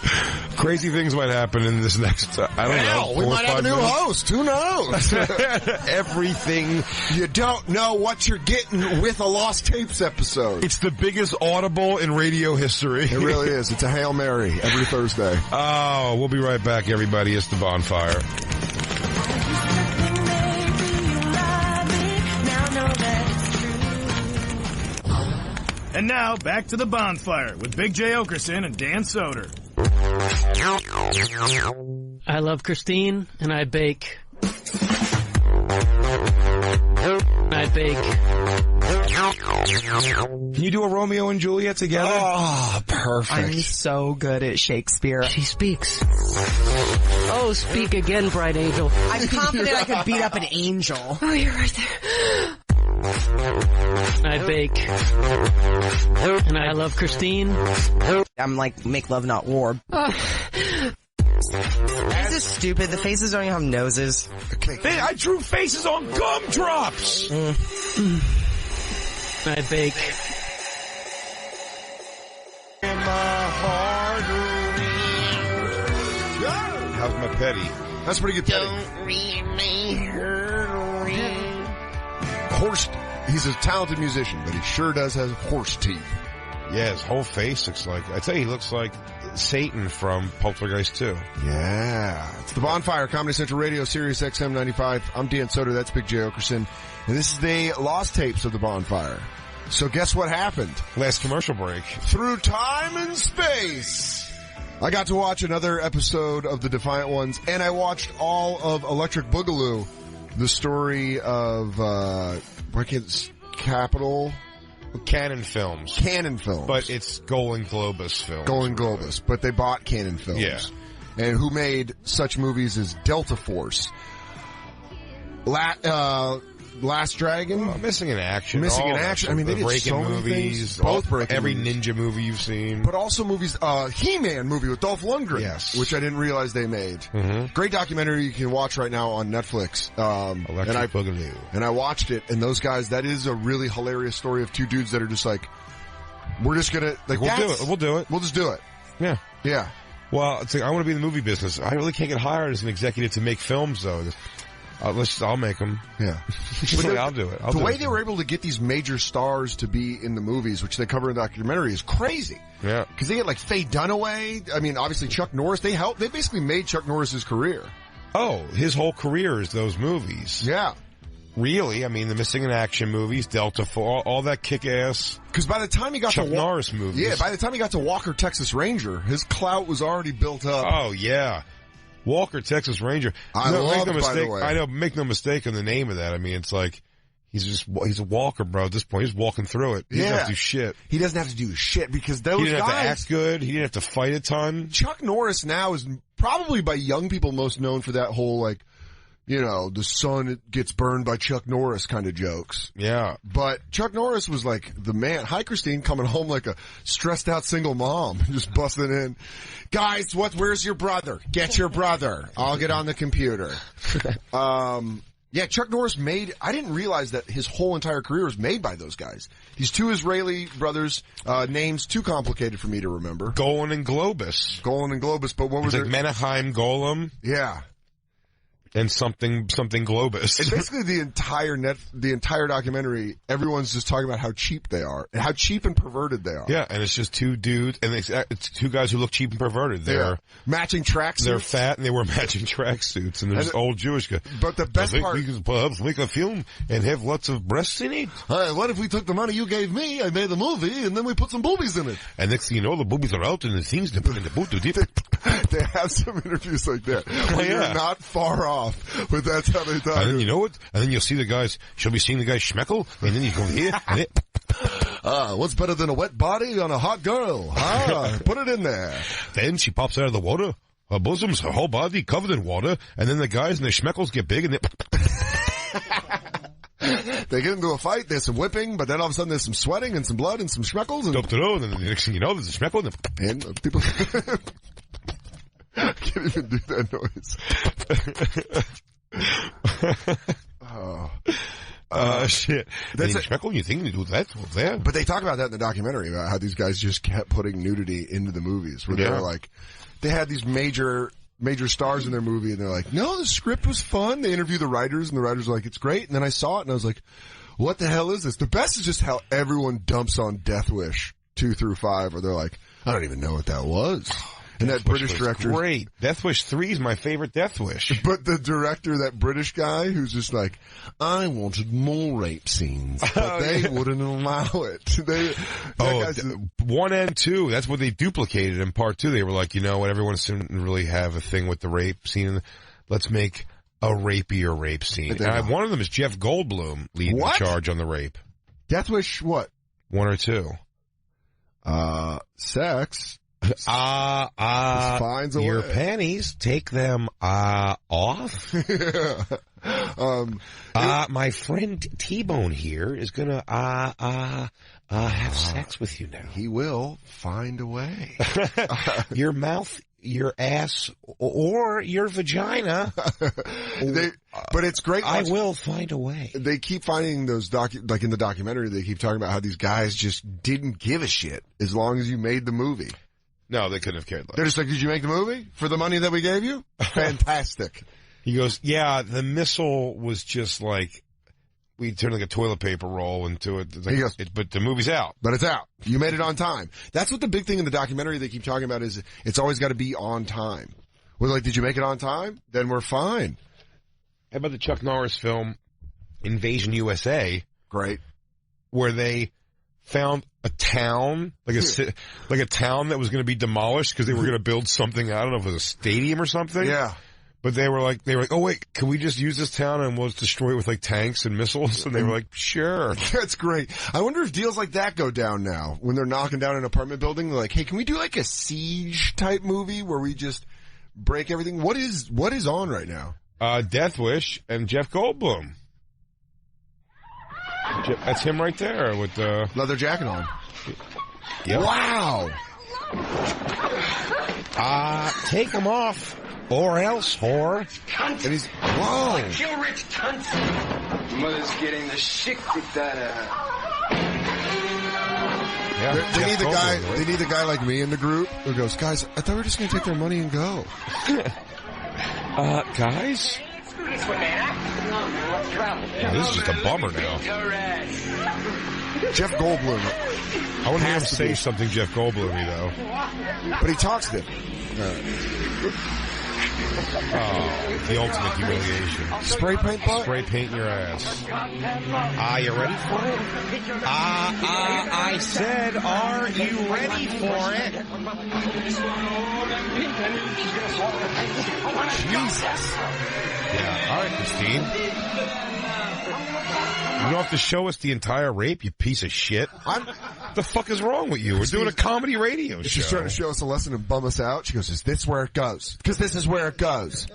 Crazy things might happen in this next, I don't know. We might have a new host. Who knows? Everything. You don't know what you're getting with a Lost Tapes episode. It's the biggest audible in radio history. It really is. It's a Hail Mary every Thursday. Oh, we'll be right back, everybody. It's the Bonfire. And now, back to the Bonfire with Big J. Oakerson and Dan Soder. I love Christine, and I bake. Can you do a Romeo and Juliet together? Oh, perfect. I'm so good at Shakespeare. She speaks. Oh, speak again, bright angel. I'm confident I could beat up an angel. Oh, you're right there. I bake. And I love Christine. I'm like, make love, not war. This is stupid. The faces don't even have noses. Hey, I drew faces on gumdrops. I bake. How's my petty? That's pretty good petty. Horse. He's a talented musician, but he sure does have horse teeth. Yeah, his whole face looks like, I'd say he looks like Satan from Poltergeist 2. Yeah. It's the Bonfire, Comedy Central Radio, Sirius XM 95. I'm Dan Soder, that's Big J. Oakerson. And this is the Lost Tapes of the Bonfire. So guess what happened? Last commercial break. Through time and space. I got to watch another episode of The Defiant Ones, and I watched all of Electric Boogaloo, the story of, Capital... Canon Films. Canon Films. But it's Golan Globus Films. Golan Globus. But they bought Canon Films. Yeah. And who made such movies as Delta Force, Last Dragon. Missing in Action. Missing in Action. I mean, they did so many things. Both Breaking every movies. ninja movie you've seen. But also movies, He-Man movie with Dolph Lundgren. Yes. Which I didn't realize they made. Mm-hmm. Great documentary you can watch right now on Netflix. Electric Boogaloo. And I watched it, and those guys, that is a really hilarious story of two dudes that are just like, we're just gonna, like, We'll do it. We'll just do it. Yeah. Yeah. Well, it's like, I want to be in the movie business. I really can't get hired as an executive to make films, though. I'll make them. Yeah. I'll do it. The way they were able to get these major stars to be in the movies, which they cover in the documentary, is crazy. Yeah. Because they get like Faye Dunaway. I mean, obviously Chuck Norris. They basically made Chuck Norris's career. Oh, his whole career is those movies. Yeah. Really? I mean, the Missing in Action movies, Delta Force, all that kick-ass. Because by the time he got Chuck to Norris movies. Yeah, by the time he got to Walker, Texas Ranger, his clout was already built up. Oh, yeah. Walker, Texas Ranger. By the way. I know, make no mistake on the name of that. I mean, it's like, he's a walker, bro, at this point. He's walking through it. He doesn't have to do shit. He doesn't have to do shit because those guys... He didn't have to act good. He didn't have to fight a ton. Chuck Norris now is probably by young people most known for that whole, like, you know, the sun gets burned by Chuck Norris kind of jokes. Yeah. But Chuck Norris was like the man. Hi, Christine, coming home like a stressed out single mom, just busting in. Guys, where's your brother? Get your brother. I'll get on the computer. Yeah, Chuck Norris I didn't realize that his whole entire career was made by those guys. These two Israeli brothers, names too complicated for me to remember. Golan and Globus, but what was it? Like Menahem Golem. Yeah. And something Globus. And basically the entire documentary, everyone's just talking about how cheap they are and how cheap and perverted they are. Yeah, and it's just two dudes, and it's two guys who look cheap and perverted. They're matching tracksuits. They're fat and they wear matching tracksuits, and there's old Jewish guy. But the best part, we could perhaps make a film and have lots of breasts in it. What if we took the money you gave me? I made a movie, and then we put some boobies in it. And next thing you know, the boobies are out, and the things they put in the boot to dip. They have some interviews like that. You're not far off. But that's how they talk. And then you know what? And then you'll see the guys, she'll be seeing the guy schmeckle, and then you go here, and it. What's better than a wet body on a hot girl? Put it in there. Then she pops out of the water, her bosoms, her whole body covered in water, and then the guys and their schmeckles get big, and they. They get into a fight, there's some whipping, but then all of a sudden there's some sweating and some blood and some schmeckles. And then the next thing you know, there's a schmeckle. And people... I can't even do that noise. Shit. That's a schmeckle, you think you do that? There. But they talk about that in the documentary, about how these guys just kept putting nudity into the movies, where they were like, they had these major stars in their movie, and they're like, no, the script was fun. They interview the writers, and the writers are like, it's great. And then I saw it, and I was like, what the hell is this? The best is just how everyone dumps on Death Wish 2 through 5, where they're like, I don't even know what that was. And that British director, great. Death Wish 3 is my favorite Death Wish. But the director, that British guy, who's just like, I wanted more rape scenes, but they wouldn't allow it. 1 and 2, that's what they duplicated in part 2. They were like, you know what, everyone didn't really have a thing with the rape scene. Let's make a rapier rape scene. And one of them is Jeff Goldblum leading the charge on the rape. Death Wish what? 1 or 2? Sex. Finds a your way. Panties, take them, off. My friend T-Bone here is gonna, have sex with you now. He will find a way. Your mouth, your ass, or your vagina. But it's great. I will find a way. They keep finding those like in the documentary, they keep talking about how these guys just didn't give a shit as long as you made the movie. No, they couldn't have cared less. They're just like, did you make the movie for the money that we gave you? Fantastic. He goes, yeah, the missile was just like, we turned like a toilet paper roll into it. Like, he goes, but the movie's out. But it's out. You made it on time. That's what the big thing in the documentary they keep talking about is it's always got to be on time. We're like, did you make it on time? Then we're fine. How about the Chuck Norris film, Invasion USA? Great. Where they found a town, like a town that was going to be demolished because they were going to build something. I don't know if it was a stadium or something. Yeah. But they were like, oh wait, can we just use this town and we'll just destroy it with like tanks and missiles? And they were like, sure. That's great. I wonder if deals like that go down now when they're knocking down an apartment building. They're like, hey, can we do like a siege type movie where we just break everything? What is on right now? Death Wish and Jeff Goldblum. That's him right there with the leather jacket on. Yep. Wow. Take him off or else, whore. And he's, whoa. Kill rich cunt. Mother's getting the shit kicked out of her. Yeah, they need the guy. Right? They need the guy like me in the group who goes, guys, I thought we were just going to take their money and go. Guys. Yeah, this is just a bummer now. Jeff Goldblum. I want to hear him say something Jeff Goldblum-y, though. But he talks to him. Oh, the ultimate humiliation. Spray paint butt? Spray paint your ass. You ready for it? I said, are you ready for it? Jesus. Yeah, all right, Christine. You don't have to show us the entire rape, you piece of shit. What the fuck is wrong with you? We're doing a comedy radio show. She's trying to show us a lesson and bum us out. She goes, is this where it goes? Because this is where it goes.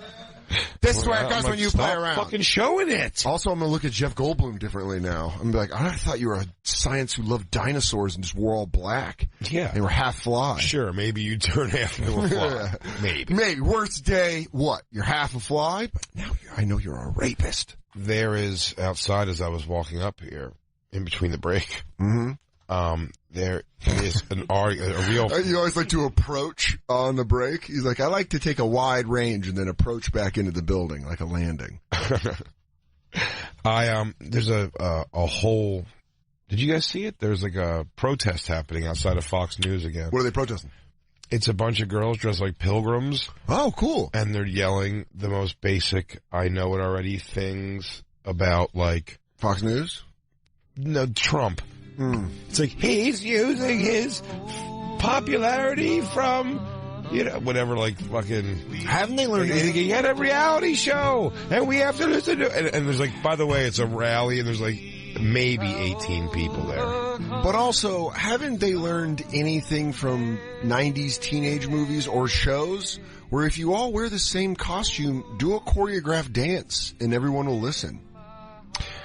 This is where it goes when you play around. Fucking showing it. Also, I'm going to look at Jeff Goldblum differently now. I'm like, I thought you were a science who loved dinosaurs and just wore all black. Yeah. They were half fly. Sure, maybe you turn half into a fly. Maybe. Maybe. Worst day, what? You're half a fly? But now I know you're a rapist. There is, outside as I was walking up here, in between the break, there is a real... You always like to approach on the break. He's like, I like to take a wide range and then approach back into the building like a landing. There's a whole... Did you guys see it? There's like a protest happening outside of Fox News again. What are they protesting? It's a bunch of girls dressed like pilgrims. Oh, cool. And they're yelling the most basic, I know it already things about like... Fox News? No, Trump. It's like, he's using his popularity from, whatever, like fucking... Haven't they learned anything? He had a reality show, and we have to listen to... And there's like, by the way, it's a rally, and there's like maybe 18 people there. But also, haven't they learned anything from 90s teenage movies or shows where if you all wear the same costume, do a choreographed dance and everyone will listen?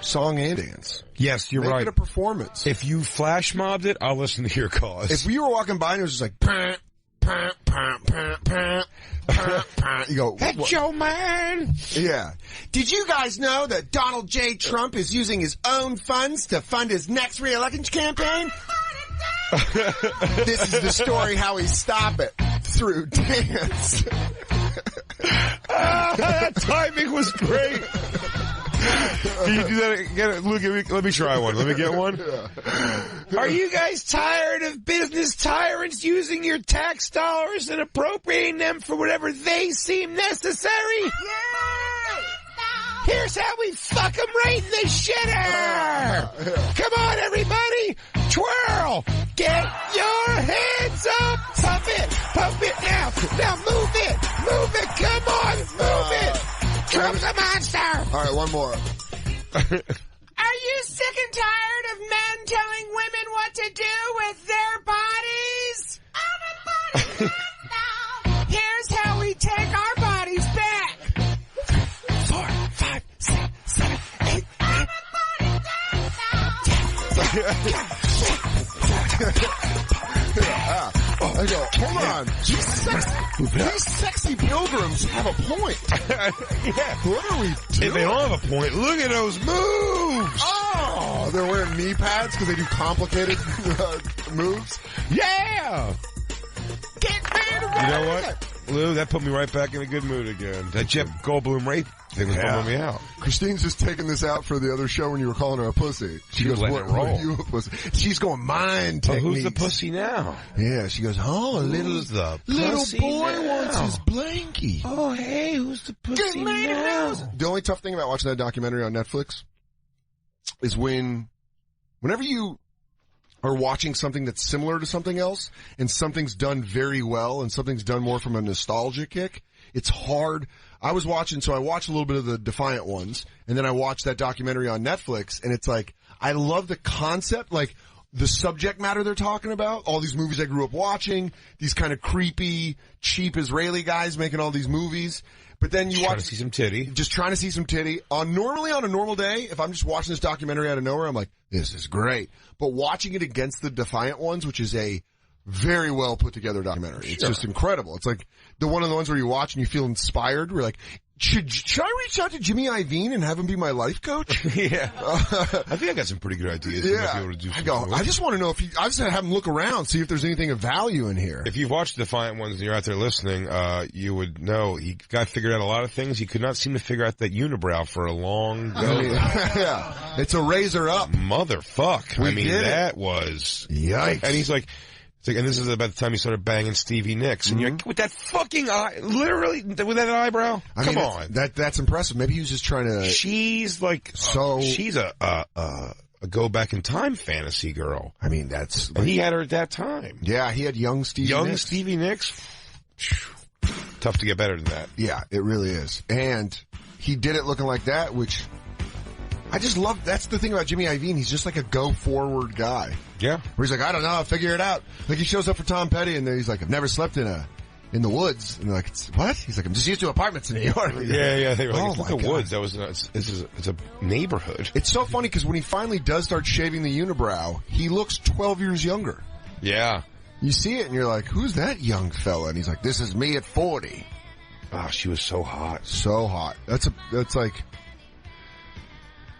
song and dance. Yes, you're Make right. it a performance. If you flash mobbed it, I'll listen to your cause. If we were walking by and it was just like, pah, pah, pah, pah, pah, pah, pah, you go, hey, Joe, man. Yeah. Did you guys know that Donald J. Trump is using his own funds to fund his next re-election campaign? This is the story how he stop it through dance. That timing was great. Can you do that? Let me try one. Let me get one. Are you guys tired of business tyrants using your tax dollars and appropriating them for whatever they seem necessary? Here's how we fuck them right in the shitter! Come on, everybody! Twirl! Get your hands up! Pump it now! Now move it! Come on, move it! Trump's a monster! Alright, one more. Are you sick and tired of men telling women what to do with their bodies? Everybody now! Here's how we take our bodies back! 4, 5, 6, 7, 8, 9. I go, hold on. These sexy pilgrims have a point. Yeah. What are we doing? If they don't have a point, look at those moves! Oh, they're wearing knee pads because they do complicated moves? Yeah! Get rid of You know what, Lou? That put me right back in a good mood again. That Jeff Goldblum rape thing was bumming me out. Christine's just taking this out for the other show when you were calling her a pussy. She goes, letting it roll. What are you a pussy? She's going, mind But techniques. who's the pussy now? Yeah, she goes, oh, a little boy wants his blankie. Oh, hey, who's the pussy now? The only tough thing about watching that documentary on Netflix is whenever you are watching something that's similar to something else and something's done very well and something's done more from a nostalgia kick, it's hard. I watched a little bit of the Defiant ones, and then I watched that documentary on Netflix, and it's like, I love the concept, like, the subject matter they're talking about, all these movies I grew up watching, these kind of creepy, cheap Israeli guys making all these movies, but then you trying to see some titty. Just trying to see some titty. Normally on a normal day, if I'm just watching this documentary out of nowhere, I'm like, this is great. But watching it against the Defiant ones, which is a very well put together documentary. It's just incredible. It's like one of the ones where you watch and you feel inspired. We're like, should I reach out to Jimmy Iovine and have him be my life coach? Yeah. I think I got some pretty good ideas. Yeah. Be able to do I just want to know I just have him look around, see if there's anything of value in here. If you've watched the Defiant ones and you're out there listening, you would know he got figured out a lot of things. He could not seem to figure out that unibrow for a long go. Yeah. It's a razor up. Motherfuck. That was... Yikes. And he's like... and this is about the time he started banging Stevie Nicks. And you're like, with that fucking eye, literally, with that eyebrow? Come on. That's impressive. Maybe he was just trying to... She's like... she's a go back in time fantasy girl. I mean, that's... And he had her at that time. Yeah, he had young Stevie Nicks. Tough to get better than that. Yeah, it really is. And he did it looking like that, which... I just love, that's the thing about Jimmy Iovine, he's just like a go-forward guy. Yeah. Where he's like, I don't know, I'll figure it out. Like, he shows up for Tom Petty, and then he's like, I've never slept in the woods. And they're like, what? He's like, I'm just used to apartments in New York. Yeah, they were like, oh, it's the woods. It's a neighborhood. It's so funny, because when he finally does start shaving the unibrow, he looks 12 years younger. Yeah. You see it, and you're like, who's that young fella? And he's like, this is me at 40. Oh, she was so hot. So hot. That's like...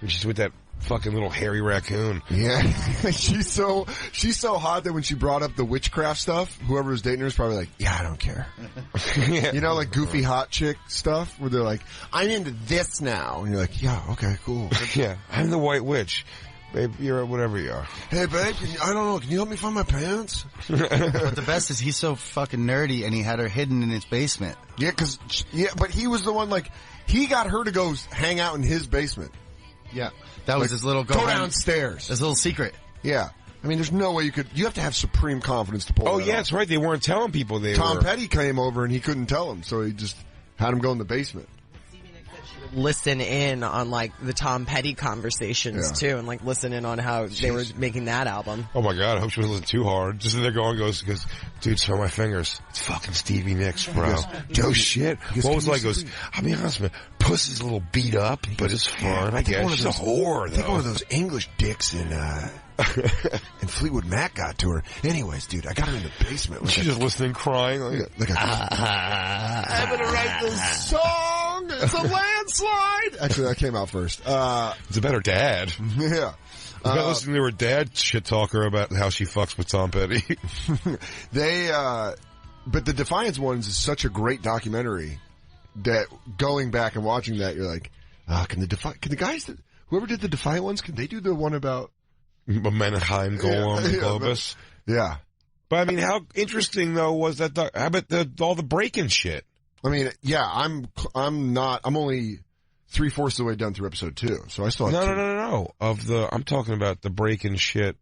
She's with that fucking little hairy raccoon. Yeah. she's so hot that when she brought up the witchcraft stuff, whoever was dating her was probably like, yeah, I don't care. Yeah. You know, like goofy hot chick stuff where they're like, I'm into this now. And you're like, yeah, okay, cool. Yeah. I'm the white witch. Babe, you're whatever you are. Hey, babe, I don't know, can you help me find my pants? But the best is he's so fucking nerdy and he had her hidden in his basement. Yeah, but he was the one, like, he got her to go hang out in his basement. Yeah, that was his little go downstairs. His little secret. Yeah. I mean, there's no way you have to have supreme confidence to pull that off. That's right. They weren't telling people Tom Petty came over and he couldn't tell him, so he just had him go in the basement. listen in on like the Tom Petty conversations too, and like listen in on how they were making that album. Oh my God, I hope she wasn't listening too hard. Just in there goes, dude, smell my fingers. It's fucking Stevie Nicks, bro. No shit. What was it like? Goes, I'll be honest, man, Pussy's a little beat up, but it's fun. I guess she's a whore, though. I think one of those English dicks in Fleetwood Mac got to her. Anyways, dude, I got her in the basement. She's just listening, crying. I'm gonna write this song. It's a landslide. Actually, that came out first. It's about her dad. Yeah. About listening to her dad shit talk her about how she fucks with Tom Petty. But the Defiance ones is such a great documentary that going back and watching that, you're like, can the guys whoever did the Defiant ones, can they do the one about Menachem Golem and Globus? Yeah. But I mean, how interesting though was that? How about all the breaking shit? I mean, yeah, I'm only 3/4 of the way done through episode 2, so I still have No. I'm talking about the breaking shit.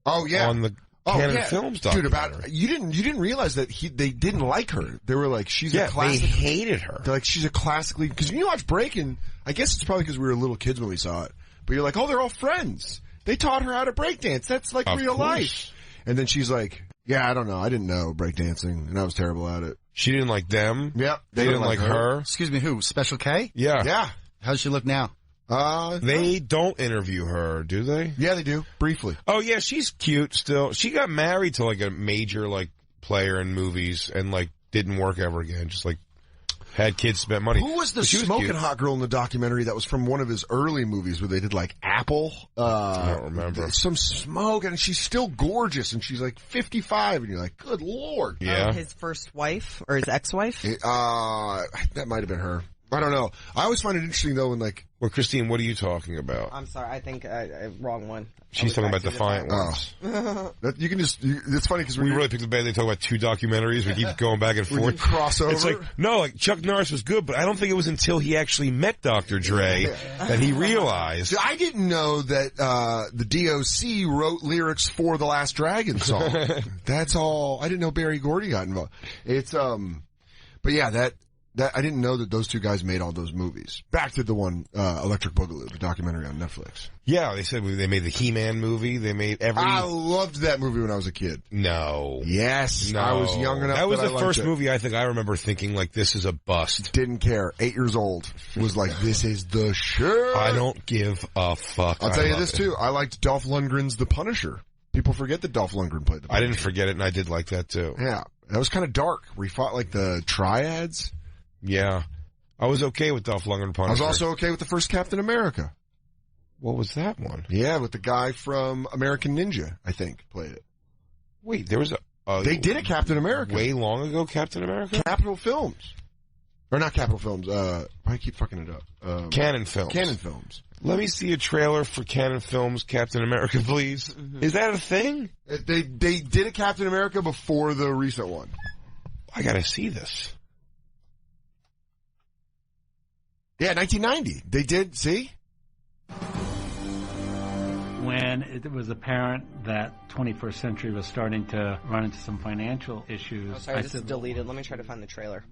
Oh yeah. On the Canon Films documentary. Dude, you didn't realize that they didn't like her. They were like, she's a classic. They hated her. They're like, she's a classically, because when you watch Breaking, I guess it's probably because we were little kids when we saw it, but you're like, oh, they're all friends. They taught her how to breakdance. That's like real life. And then she's like, yeah, I don't know. I didn't know breakdancing, and I was terrible at it. She didn't like them. Yep. They didn't like her. Excuse me, who? Special K? Yeah. Yeah. How does she look now? They don't interview her, do they? Yeah, they do. Briefly. Oh, yeah, she's cute still. She got married to, like, a major, like, player in movies and, like, didn't work ever again. Just, like, had kids, spent money. Who was the smoking hot girl in the documentary that was from one of his early movies where they did, like, Apple? I don't remember. Some smoke, and she's still gorgeous, and she's, like, 55, and you're like, good Lord. Yeah. His first wife, or his ex-wife? That might have been her. I don't know. I always find it interesting, though, when, like... Well, Christine, what are you talking about? I'm sorry, I think wrong one. She's talking about Defiant ones. You can just... It's funny because we really picked the band. They talk about 2 documentaries. We keep going back and forth. We cross over. It's like, no, like, Chuck Norris was good, but I don't think it was until he actually met Dr. Dre that he realized... I didn't know that the DOC wrote lyrics for the Last Dragon song. That's all. I didn't know Barry Gordy got involved. It's, but yeah, that I didn't know that those 2 guys made all those movies. Back to the one, Electric Boogaloo, the documentary on Netflix. Yeah, they said they made the He-Man movie. They made I loved that movie when I was a kid. No. Yes. No. I was young enough. That was the first movie I think I remember thinking, like, this is a bust. Didn't care. 8 years old. Was like, this is the shit. I don't give a fuck. I'll tell you this, too. I liked Dolph Lundgren's The Punisher. People forget that Dolph Lundgren played the Punisher. I didn't forget it, and I did like that, too. Yeah. That was kind of dark, where he fought, like, the triads. Yeah. I was okay with Dolph Lundgren Punisher. I was also okay with the first Captain America. What was that one? Yeah, with the guy from American Ninja, I think, played it. Wait, there was a... they did a Captain America. Way long ago, Captain America? Capitol Films. Or not Capitol Films, I keep fucking it up. Canon Films. Canon Films. Let me see a trailer for Canon Films Captain America, please. Mm-hmm. Is that a thing? They did a Captain America before the recent one. I gotta see this. Yeah, 1990. They did, see? When it was apparent that 21st Century was starting to run into some financial issues... Oh, sorry, this is deleted. Let me try to find the trailer.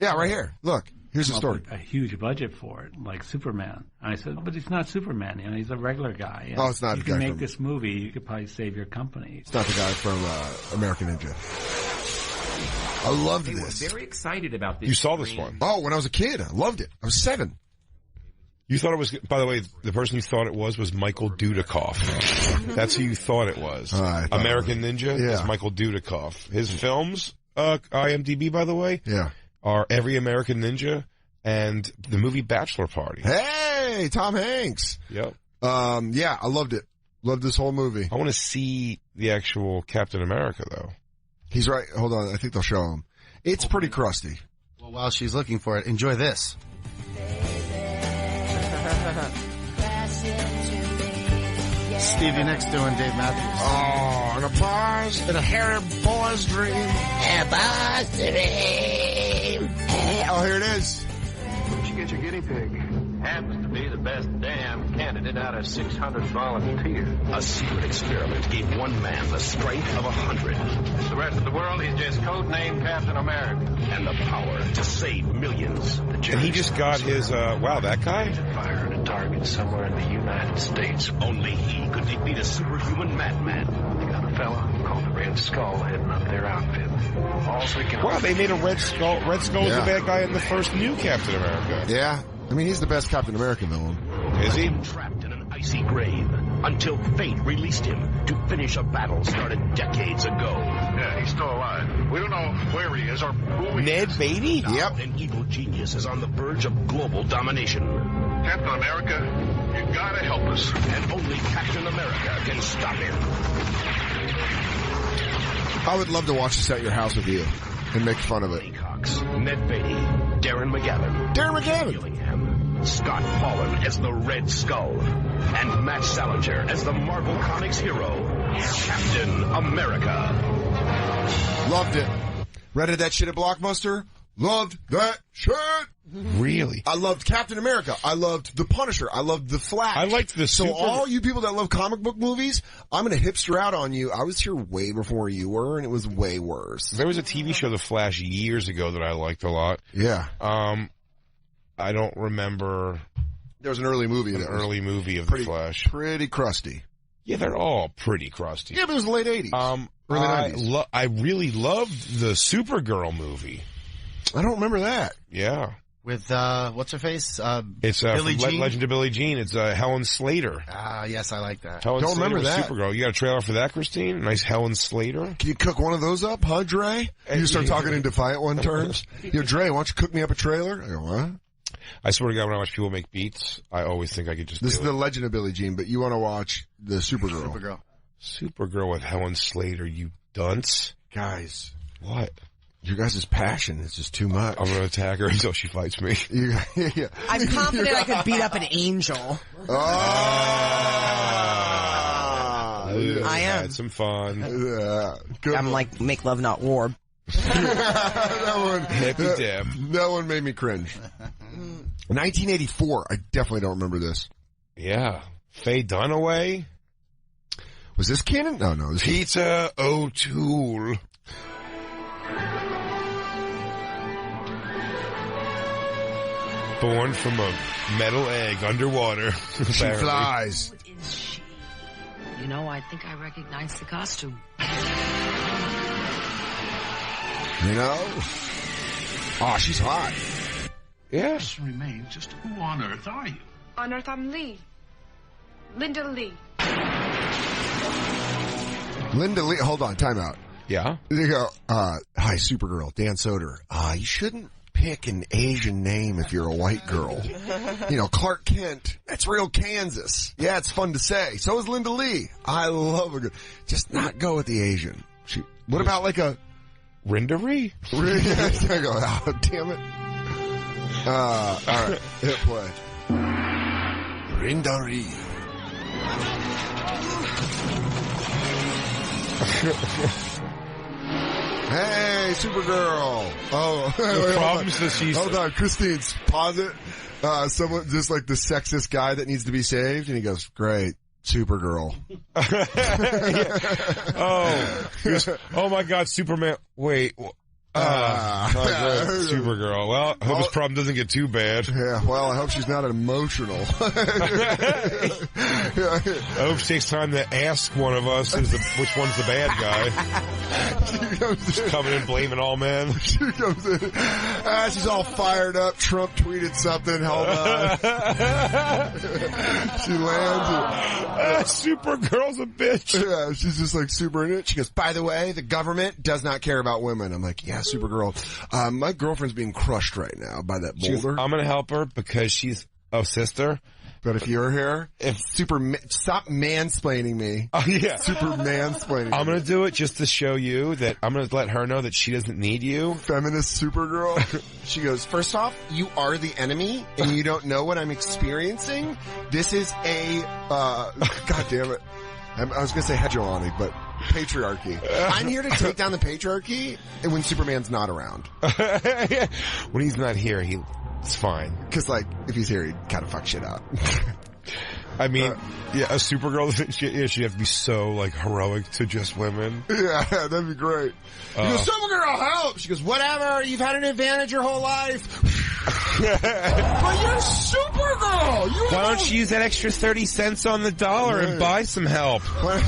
Yeah, right here. Look, here's the story. A huge budget for it, like Superman. I said, but he's not Superman. You know, he's a regular guy. And it's not the guy. If you make this movie, you could probably save your company. It's not the guy from American Ninja. I loved this. They were very excited about this. You saw this one? Oh, when I was a kid. I loved it. I was 7. You thought it was, by the way, the person you thought it was Michael Dudikoff. That's who you thought it was. American Ninja is Michael Dudikoff. His films, IMDb, by the way, are Every American Ninja and the movie Bachelor Party. Hey, Tom Hanks. Yep. Yeah, I loved it. Loved this whole movie. I want to see the actual Captain America, though. He's right. Hold on. I think they'll show him. It's pretty crusty. Well, while she's looking for it, enjoy this. Stevie Nicks doing Dave Matthews. Oh, in a bars, in a hairy boy's dream. A boy's dream. Oh, here it is. Where'd you get your guinea pig? Happens to be the best damn candid candidate out of 600 volunteers. A secret experiment gave one man the strength of 100. The rest of the world, he's just codenamed Captain America. And the power to save millions. And he just got his, wow, that guy? Fire at a target somewhere in the United States. Only he could defeat a superhuman madman. They got a fella called the Red Skull heading up their outfit. All we can... Wow, they made a Red Skull. Red Skull was the bad guy in the first new Captain America. Yeah. I mean, he's the best Captain America villain. Is he? Trapped in an icy grave until fate released him to finish a battle started decades ago. Yeah, he's still alive. We don't know where he is or who he Ned is. Beatty? Now, an evil genius is on the verge of global domination. Captain America, you gotta help us. And only Captain America can stop him. I would love to watch this at your house with you and make fun of it. Cox, Ned Beatty, Darren McGavin, Gillingham, Scott Paulin as the Red Skull, and Matt Salinger as the Marvel Comics hero, Captain America. Loved it. Rented that shit at Blockbuster. Loved that shit. Really? I loved Captain America. I loved The Punisher. I loved The Flash. I liked the So all you people that love comic book movies, I'm going to hipster out on you. I was here way before you were, and it was way worse. There was a TV show, The Flash, years ago that I liked a lot. Yeah. I don't remember. There was an early movie. An early movie of pretty, The Flash. Pretty crusty. Yeah, they're all pretty crusty. Yeah, but it was the late 80s. Early 90s. I really loved the Supergirl movie. I don't remember that. Yeah. With, what's her face? It's Billie Jean? Legend of Billie Jean. It's Helen Slater. Ah, yes, I like that. Helen Don't Slater remember was that. Supergirl. You got a trailer for that, Christine? Nice Helen Slater. Can you cook one of those up, huh, Dre? You start talking in Defiant One terms. Yo, Dre, why don't you cook me up a trailer? I go, what? I swear to God, when I watch people make beats, I always think I could just This do is the Legend of Billie Jean, but you want to watch the Supergirl. Supergirl with Helen Slater, you dunce. Guys. What? Your guys' passion is just too much. I'm going to attack her until she fights me. Yeah. I'm confident I could beat up an angel. I am. Had some fun. Yeah. Good I'm one. like, make love, not war. That one made me cringe. 1984. I definitely don't remember this. Yeah. Faye Dunaway. Was this canon? No. It was Peter O'Toole. Born from a metal egg underwater. She flies. What is she? You know, I think I recognize the costume. You know? Oh, she's hot. Yeah. Just remains just who on earth are you? On Earth, I'm Lee. Linda Lee. Linda Lee. Hold on. Time out. Yeah? They go, hi, Supergirl, Dan Soder. You shouldn't pick an Asian name if you're a white girl. You know, Clark Kent. That's real Kansas. Yeah, it's fun to say. So is Linda Lee. I love her. Just not go with the Asian. What about like a... Rindery? I go, oh, damn it. All right. Hit play. Rindery. Hey, Supergirl. Oh, the problems that she's... Hold on, Christine's pause it. Someone, just like the sexist guy that needs to be saved, and he goes, great. Supergirl. Oh my God, Superman. Wait. Supergirl. Well, I hope his problem doesn't get too bad. Yeah, well, I hope she's not emotional. I hope she takes time to ask one of us which one's the bad guy. She's coming in blaming all men. She comes in. She's all fired up. Trump tweeted something. Hold on. She lands. Supergirl's a bitch. Yeah, she's just like super in it. She goes, by the way, the government does not care about women. I'm like, yeah, Supergirl. My girlfriend's being crushed right now by that boulder. I'm going to help her because she's a sister. But if you're here, stop mansplaining me. Oh, yeah. Super mansplaining. I'm going to do it just to show you that I'm going to let her know that she doesn't need you. Feminist Supergirl. She goes, first off, you are the enemy and you don't know what I'm experiencing. This is God damn it. I was going to say hegemony, but patriarchy. I'm here to take down the patriarchy when Superman's not around. When he's not here, it's fine. Because, like, if he's here, he'd kind of fuck shit up. I mean, yeah, a Supergirl, she'd have to be so, like, heroic to just women. Yeah, that'd be great. He goes, Supergirl, help! She goes, whatever, you've had an advantage your whole life. But you're Supergirl! Why don't you use that extra 30 cents on the dollar and buy some help? Why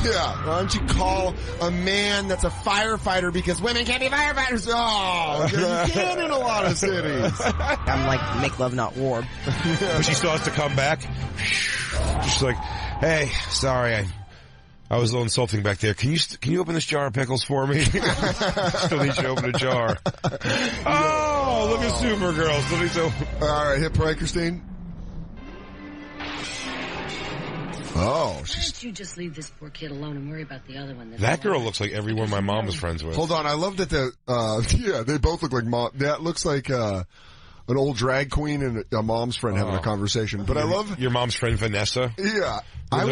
don't you call a man that's a firefighter because women can't be firefighters? Oh, you can in a lot of cities. I'm like, make love, not war. But she still has to come back. She's like, hey, sorry, I was a little insulting back there. Can you open this jar of pickles for me? Still need you to open a jar. Oh, look at Supergirl. All right, hit play, Christine. Oh, Why don't you just leave this poor kid alone and worry about the other one? That girl looks like everyone my mom was friends with. Hold on, I love that they both look like mom. That looks like an old drag queen and a mom's friend having a conversation. But I love your mom's friend Vanessa. Yeah,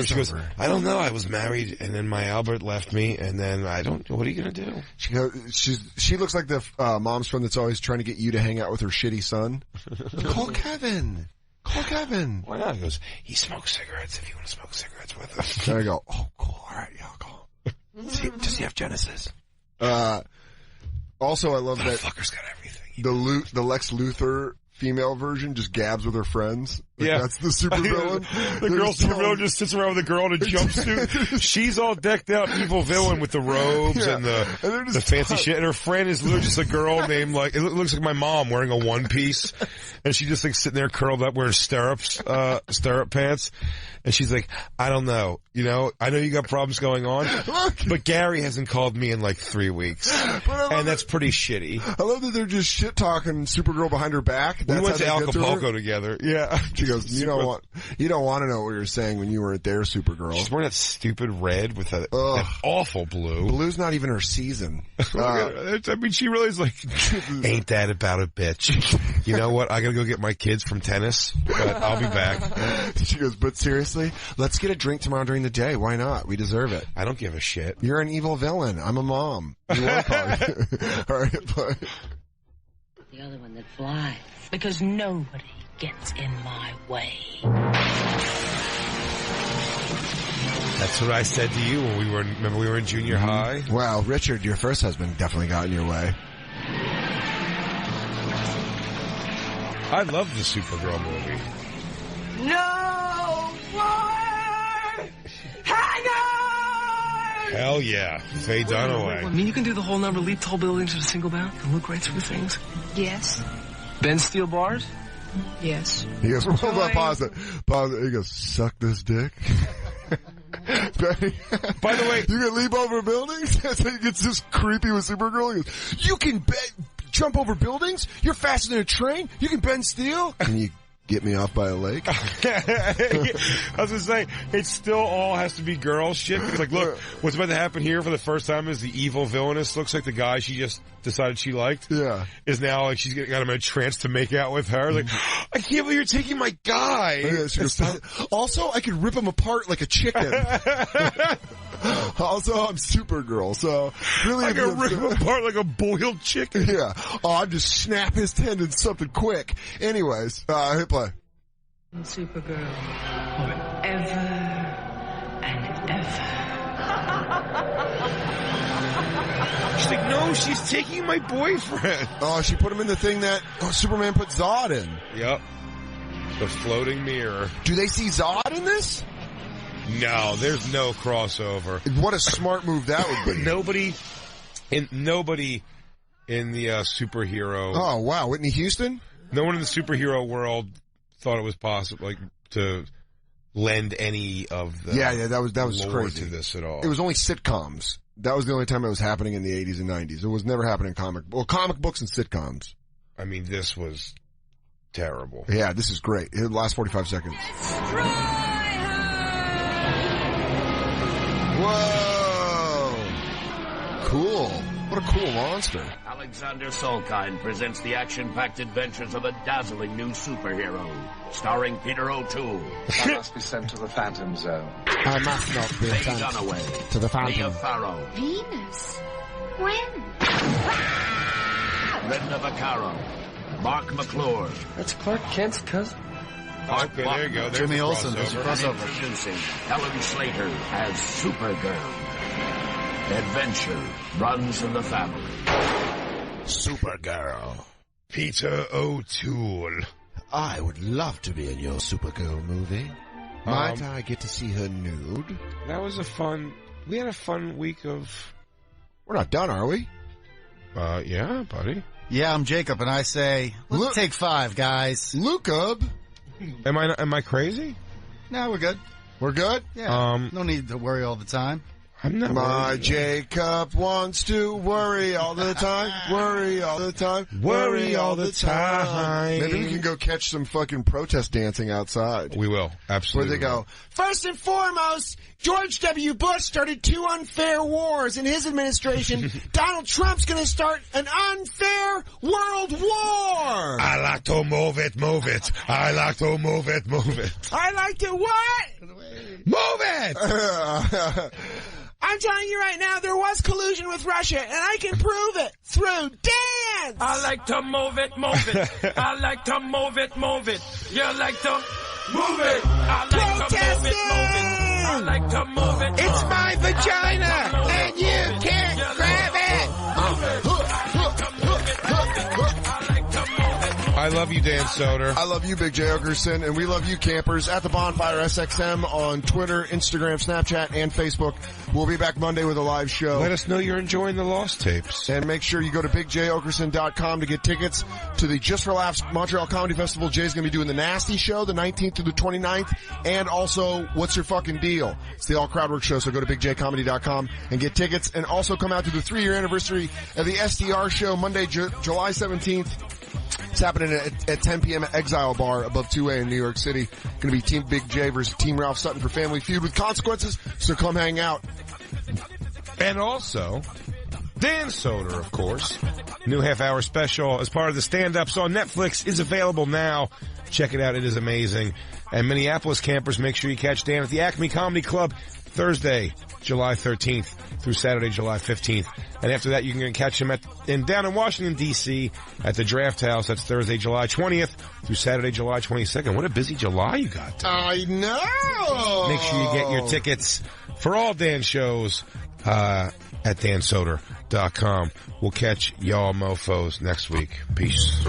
she goes, I don't know. I was married, and then my Albert left me, and then I don't. What are you gonna do? She looks like the mom's friend that's always trying to get you to hang out with her shitty son. Call Kevin. Why not? He goes, he smokes cigarettes if you want to smoke cigarettes with him. There you go. Oh, cool. All right, yeah, I'll call him. Does he have Genesis? Also, I love that fucker's got everything. The Lex Luthor female version just gabs with her friends. Like, that's the supervillain. The girl supervillain just sits around with a girl in a jumpsuit. She's all decked out evil villain with the robes and the fancy shit. And her friend is literally just a girl named it looks like my mom wearing a one piece. And she just like sitting there curled up wearing stirrup pants. And she's like, I don't know. You know, I know you got problems going on, but Gary hasn't called me in like 3 weeks. And that's pretty shitty. I love that they're just shit talking Supergirl behind her back. We went to Acapulco together. Yeah. She goes, you don't want to know what you're saying when you weren't there, Supergirl. She's wearing that stupid red with that awful blue. Blue's not even her season. I mean, she really is like, ain't that about a bitch? You know what? I gotta go get my kids from tennis, but I'll be back. She goes, but seriously, let's get a drink tomorrow during the day. Why not? We deserve it. I don't give a shit. You're an evil villain. I'm a mom. You are probably. All right, but the other one that flies, because nobody gets in my way. That's what I said to you when we were in junior high. Wow, Richard, your first husband definitely got in your way. I love the Supergirl movie. No more hang-on! Hell yeah. Faye Dunaway. I mean, you can do the whole number, leap tall buildings with a single bound, and look right through things. Yes. Bend steel bars? Yes. He goes, hold on, pause it. He goes, suck this dick. By the way, you can leap over buildings? That's how he gets this creepy with Supergirl. He goes, you can jump over buildings? You're faster than a train? You can bend steel? Can you get me off by a lake? I was going to say, it still all has to be girl shit. It's like, look, what's about to happen here for the first time is the evil villainess looks like the guy she just decided she liked. Yeah. Is now like she's got him in a trance to make out with her. Like, I can't believe you're taking my guy. Yeah, also, I could rip him apart like a chicken. Also, I'm Supergirl, so really I can rip him apart like a boiled chicken. Yeah. Oh, I'll just snap his tendons something quick. Anyways, hit play. Supergirl, forever and ever. She's like, no, she's taking my boyfriend. Oh, she put him in the thing that Superman put Zod in. Yep. The floating mirror. Do they see Zod in this? No, there's no crossover. What a smart move that would be. Nobody in the superhero. Oh wow, Whitney Houston? No one in the superhero world thought it was possible, like, to lend any of the that was lore crazy to this at all. It was only sitcoms. That was the only time it was happening in the 80s and 90s. It was never happening in comic books and sitcoms. I mean, this was terrible. Yeah, this is great. The last 45 seconds. Whoa! Cool. What a cool monster. Alexander Solkine presents the action-packed adventures of a dazzling new superhero, starring Peter O'Toole. I must be sent to the Phantom Zone. I must not be Faye sent Dunaway, to the Phantom. Mia Farrow, Venus? When? Linda Vaccaro, Mark McClure, That's Clark Kent's cousin. Okay, there you go. There's Jimmy the Olsen, there's your crossover. Introducing Helen Slater as Supergirl. Adventure runs in the family. Supergirl. Peter O'Toole. I would love to be in your Supergirl movie. Might I get to see her nude? That was we had a fun week of... We're not done, are we? Yeah, buddy. Yeah, I'm Jacob, and I say, let's take 5, guys. Luke-up. Am I crazy? No, we're good. We're good? Yeah. No need to worry all the time. I'm not My Jacob wants to worry all the time. Worry all the time. Worry all the time. Maybe we can go catch some fucking protest dancing outside. We will. Absolutely. Where they go, First and foremost, George W. Bush started 2 unfair wars in his administration. Donald Trump's going to start an unfair world war. I like to move it, move it. I like to move it, move it. I like to what? Move it! I'm telling you right now, there was collusion with Russia, and I can prove it through dance. I like to move it, move it. I like to move it, move it. You like to move it. I like to move it, move it. I like to move it. It's my vagina, and you can't grab it. I love you, Dan Soder. I love you, Big J. Oakerson, and we love you, campers, at the Bonfire SXM on Twitter, Instagram, Snapchat, and Facebook. We'll be back Monday with a live show. Let us know you're enjoying the Lost Tapes. And make sure you go to BigJOakerson.com to get tickets to the Just for Laughs Montreal Comedy Festival. Jay's going to be doing the Nasty Show the 19th through the 29th, and also What's Your Fucking Deal? It's the All Crowdwork Show, so go to BigJComedy.com and get tickets, and also come out to the 3-year anniversary of the SDR Show Monday, July 17th. It's happening at 10 p.m. at Exile Bar above 2A in New York City. Going to be Team Big J versus Team Ralph Sutton for Family Feud with consequences, so come hang out. And also, Dan Soder, of course. New half-hour special as part of the stand-ups on Netflix is available now. Check it out. It is amazing. And Minneapolis campers, make sure you catch Dan at the Acme Comedy Club Thursday, July 13th through Saturday, July 15th. And after that, you can catch him down in Washington, D.C. at the Draft House. That's Thursday, July 20th through Saturday, July 22nd. What a busy July you got. I know! Make sure you get your tickets for all Dan shows at dansoder.com. We'll catch y'all mofos next week. Peace.